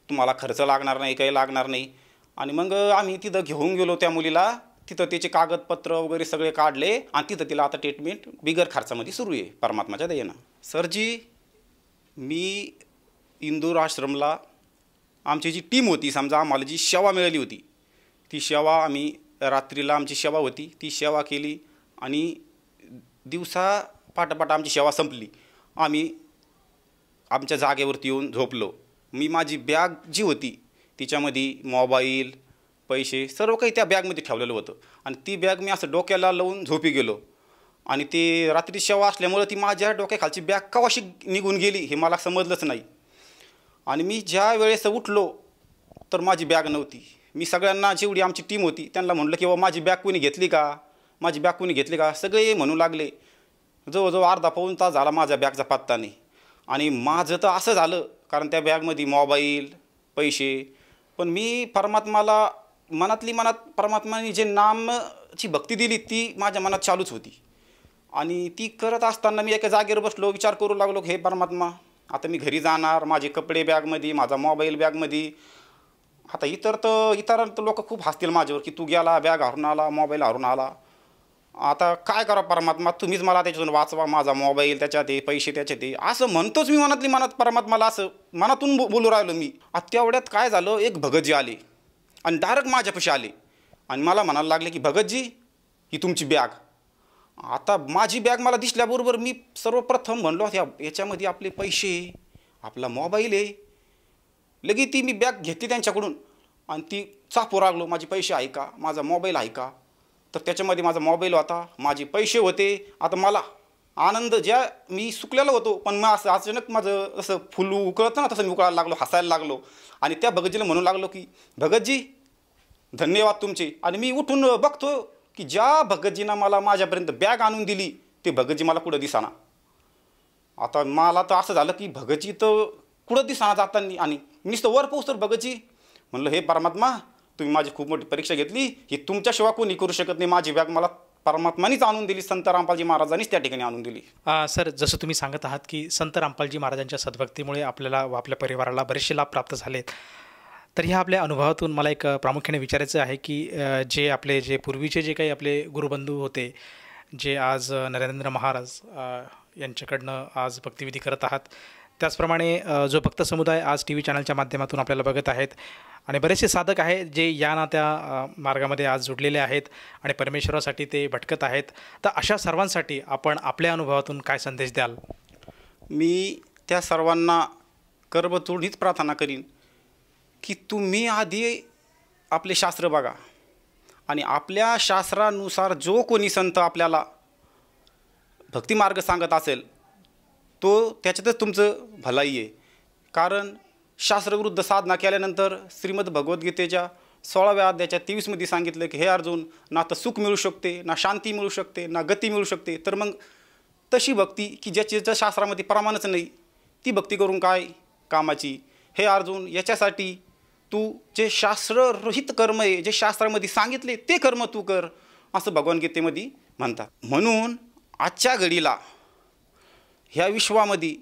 तुम्हाला खर्च लागणार नाही, काही लागणार नाही. आणि मग आम्ही तिथं घेऊन गेलो त्या मुलीला, तिथं त्याचे कागदपत्र वगैरे सगळे काढले आणि तिथं तिला आता ट्रीटमेंट बिगर खर्चामध्ये सुरू आहे परमात्माच्या दयेनं. सरजी, मी इंदूर आश्रमला आमची जी टीम होती, समजा आम्हाला जी सेवा मिळाली होती ती सेवा आम्ही रात्रीला आमची सेवा होती ती सेवा केली आणि दिवसा पाटापाटा आमची सेवा संपली. आम्ही आमच्या जागेवरती येऊन झोपलो. मी माझी बॅग जी होती तिच्यामध्ये मोबाईल, पैसे सर्व काही त्या बॅगमध्ये ठेवलेलं होतं आणि ती बॅग मी असं डोक्याला लावून झोपी गेलो आणि ते रात्री सेवा असल्यामुळं ती माझ्या डोक्याखालची बॅग कवाशी निघून गेली हे मला समजलंच नाही. आणि मी ज्या वेळेस उठलो तर माझी बॅग नव्हती. मी सगळ्यांना जेवढी आमची टीम होती त्यांना म्हणलं की बाबा माझी बॅग कोणी घेतली का, माझी बॅग कोणी घेतली का. सगळे म्हणू लागले. जवळजवळ अर्धा पाऊण तास झाला माझ्या बॅगचा पत्ता नाही. आणि माझं तर असं झालं कारण त्या बॅगमध्ये मोबाईल, पैसे, पण मी परमात्माला मनातली मनात परमात्माने जे नामची भक्ती दिली ती माझ्या मनात चालूच होती. आणि ती करत असताना मी एका जागेवर बसलो, विचार करू लागलो हे परमात्मा आता मी घरी जाणार, माझे कपडे बॅगमध्ये, माझा मोबाईल बॅगमध्ये. आता इतर लोक खूप हसतील माझ्यावर की तू गेला, बॅग हरून आला, मोबाईल हरून आला. आता काय करा परमात्मा, तुम्हीच मला त्याच्यातून वाचवा, माझा मोबाईल त्याच्यात आहे, पैसे त्याच्यात आहे, असं म्हणतोच मी मनातली मनात परमात्माला, असं मनातून बोलू राहिलो मी. आता तेवढ्यात काय झालं, एक भगतजी आले आणि डायरेक्ट माझ्यापाशी आले आणि मला म्हणायला लागले की भगतजी ही तुमची बॅग. आता माझी बॅग मला दिसल्याबरोबर मी सर्वप्रथम म्हणलो याच्यामध्ये आपले पैसे, आपला मोबाईल आहे. लगेच ती मी बॅग घेतली त्यांच्याकडून आणि ती चापू लागलो, माझे पैसे आहे का, माझा मोबाईल आहे का. तर त्याच्यामध्ये माझा मोबाईल होता, माझे पैसे होते. आता मला आनंद, ज्या मी सुकलेलो होतो पण मग असं अचानक माझं असं फुल उकळतं ना तसं मी उकळायला लागलो, हसायला लागलो आणि त्या भगतजीला म्हणू लागलो की भगतजी धन्यवाद तुमचे. आणि मी उठून बघतो की ज्या भगतजीनं मला माझ्यापर्यंत बॅग आणून दिली ते भगतजी मला कुठं दिसाना. आता मला तर असं झालं की भगतजी तर कुठं दिसाना जाताना, आणि नुसतं वर पोहोचतर भगतजी. म्हणलं हे परमात्मा, तुम्ही माझी खूप मोठी परीक्षा घेतली, ही तुमच्याशिवाय कोणी करू शकत नाही. माझी बॅग मला परमात्मानीच आणून दिली, संत रामपालजी महाराजांनीच त्या ठिकाणी आणून दिली. सर, जसं तुम्ही सांगत आहात की संत रामपालजी महाराजांच्या सद्भक्तीमुळे आपल्याला व आपल्या परिवाराला बरेचसे लाभ प्राप्त झालेत. तर ह्या आपल्या अनुभवातून मला एक प्रामुख्याने विचारायचं आहे की जे पूर्वीचे जे काही आपले गुरुबंधू होते, जे आज नरेंद्र महाराज यांच्याकडनं आज भक्तिविधी करत आहात, त्याचप्रमाणे जो भक्त समुदाय आज TV चॅनलच्या माध्यमातून आपल्याला बघत आहेत, आणि बरेचसे साधक आहेत जे या ना त्या मार्गामध्ये आज जुडलेले आहेत आणि परमेश्वरासाठी ते भटकत आहेत. तर अशा सर्वांसाठी आपण आपल्या अनुभवातून काय संदेश द्याल? मी त्या सर्वांना करबतूड हीच प्रार्थना करीन की तुम्ही आधी आपले शास्त्र बघा, आणि आपल्या शास्त्रानुसार जो कोणी संत आपल्याला भक्तिमार्ग सांगत असेल तो त्याच्यातच तुमचं भलाई आहे. कारण शास्त्रविरुद्ध साधना केल्यानंतर श्रीमद भगवद्गीतेच्या 16व्या अध्यायाच्या 23मध्ये सांगितलं की हे अर्जुन, ना तर सुख मिळू शकते, ना शांती मिळू शकते, ना गती मिळू शकते. तर मग तशी भक्ती की ज्याच्या शास्त्रामध्ये प्रमाणच नाही, ती भक्ती करून काय कामाची? हे अर्जुन, याच्यासाठी तू जे शास्त्ररहित कर्म आहे, जे शास्त्रामध्ये सांगितले ते कर्म तू कर, असं भगवद्गीतेमध्ये म्हणतात. म्हणून आजच्या घडीला ह्या विश्वामध्ये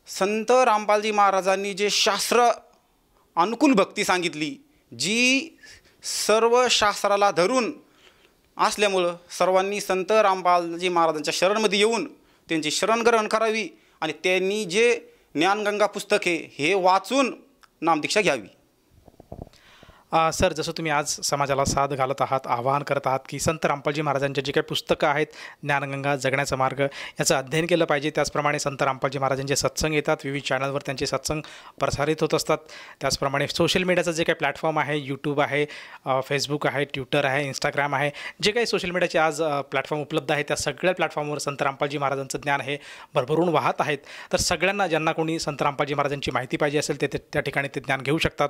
संत रामपालजी महाराजांनी जे शास्त्र अनुकूल भक्ती सांगितली, जी सर्व शास्त्राला धरून असल्यामुळं सर्वांनी संत रामपालजी महाराजांच्या शरणमध्ये येऊन त्यांची शरणग्रहण करावी आणि त्यांनी जे ज्ञानगंगा पुस्तके हे वाचून नामदीक्षा घ्यावी. सर, जसं तुम्ही आज समाजाला साथ घालत आहात, आवाहन करत आहात की संत रामपालजी महाराजांचे जे काही पुस्तकं आहेत, ज्ञानगंगा, जगण्याचा मार्ग, याचं अध्ययन केलं पाहिजे. त्याचप्रमाणे संत रामपालजी महाराजांचे सत्संग येतात, विविध चॅनलवर त्यांचे सत्संग प्रसारित होत असतात. त्याचप्रमाणे सोशल मीडियाचं जे काही प्लॅटफॉर्म आहे, यूट्यूब आहे, फेसबुक आहे, ट्विटर आहे, इंस्टाग्राम आहे, जे काही सोशल मीडियाचे आज प्लॅटफॉर्म उपलब्ध आहेत, त्या सगळ्या प्लॅटफॉर्मवर संत रामपालजी महाराजांचं ज्ञान हे भरभरून वाहत आहेत. तर सगळ्यांना, ज्यांना कोणी संत रामपालजी महाराजांची माहिती पाहिजे असेल ते त्या ठिकाणी ते ज्ञान घेऊ शकतात.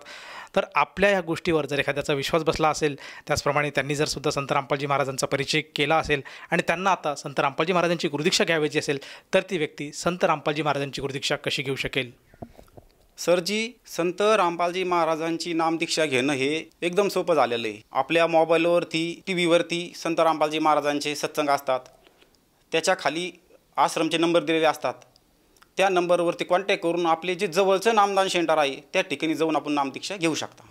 तर आपल्या ह्या गोष्टीवर जर एखाद्याचा विश्वास बसला असेल, त्याचप्रमाणे त्यांनी जर सुद्धा संत रामपालजी महाराजांचा परिचय केला असेल आणि त्यांना आता संत रामपालजी महाराजांची गुरुदीक्षा घ्यावयाची असेल, तर ती व्यक्ती संत रामपालजी महाराजांची गुरुदीक्षा कशी घेऊ शकेल? सरजी, संत रामपालजी महाराजांची नामदीक्षा घेणं हे एकदम सोपं झालेलं आहे. आपल्या मोबाईलवरती, TV वरती संत रामपालजी महाराजांचे सत्संग असतात, त्याच्या खाली आश्रमचे नंबर दिलेले असतात. त्या नंबरवरती कॉन्टॅक्ट करून आपले जे जवळचं नामदान सेंटर आहे त्या ठिकाणी जाऊन आपण नामदीक्षा घेऊ शकता.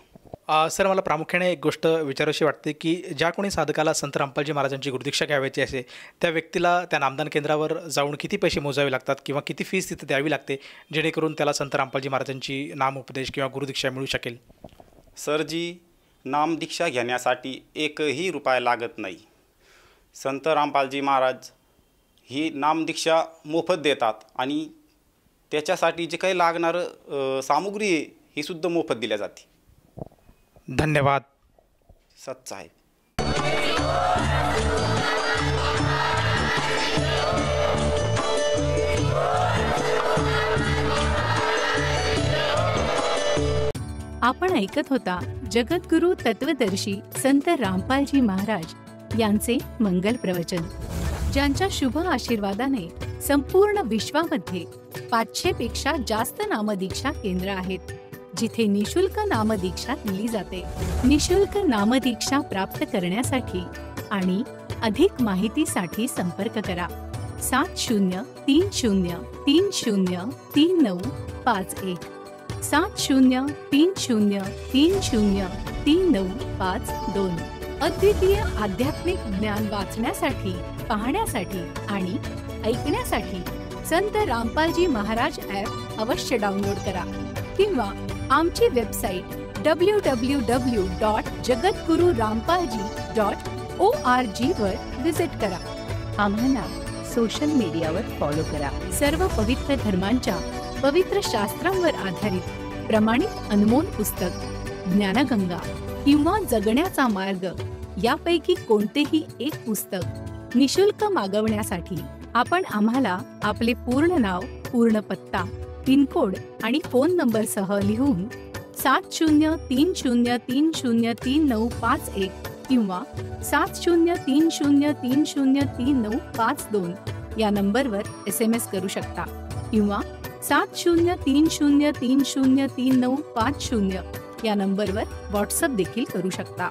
सर, मला प्रामुख्याने एक गोष्ट विचारावीशी वाटते की ज्या कोणी साधकाला संत रामपालजी महाराजांची गुरुदीक्षा घ्यावयाची असेल, त्या व्यक्तीला त्या नामदान केंद्रावर जाऊन किती पैसे मोजावे लागतात किंवा किती फीस तिथे द्यावी लागते, जेणेकरून त्याला संत रामपालजी महाराजांची नामोपदेश किंवा गुरुदीक्षा मिळू शकेल? सरजी, नामदीक्षा घेण्यासाठी एकही रुपया लागत नाही. संत रामपालजी महाराज ही नामदीक्षा मोफत देतात आणि त्याच्यासाठी जे काही लागणारं सामुग्री आहे ही सुद्धा मोफत दिल्या जाते. धन्यवाद. सच्च आहे. आपण ऐकत होता जगद्गुरु तत्वदर्शी संत रामपालजी महाराज यांचे मंगल प्रवचन, ज्यांच्या शुभ आशीर्वादाने संपूर्ण विश्वामध्ये 500 पेक्षा जास्त नामदीक्षा केंद्र आहेत, जिथे निशुल्क नामदीक्षा दिली जाते. निशुल्क नामदीक्षा प्राप्त करण्यासाठी आणि अधिक माहितीसाठी संपर्क करा 7030303951 7030303952. अद्वितीय आध्यात्मिक ज्ञान वाचण्यासाठी, पाहण्यासाठी आणि ऐकण्यासाठी संत रामपालजी महाराज ॲप अवश्य डाउनलोड करा किंवा आमची वेबसाईट www.jagadgururampalji.org वर विजिट करा. आम्हाला सोशल मीडियावर फॉलो करा. सर्व पवित्र धर्मांच्या पवित्र शास्त्रांवर आधारित प्रमाणित अनमोल पुस्तक ज्ञानगंगा किंवा जगण्याचा मार्ग यापैकी कोणतेही एक पुस्तक निशुल्क मागवण्यासाठी आपण आम्हाला आपले पूर्ण नाव, पूर्ण पत्ता, पिनकोड आणि फोन नंबरसह लिहून 7030303951 किंवा 7030303952 या नंबरवर SMS करू शकता किंवा 7030303950 या नंबरवर व्हॉट्सअप देखील करू शकता.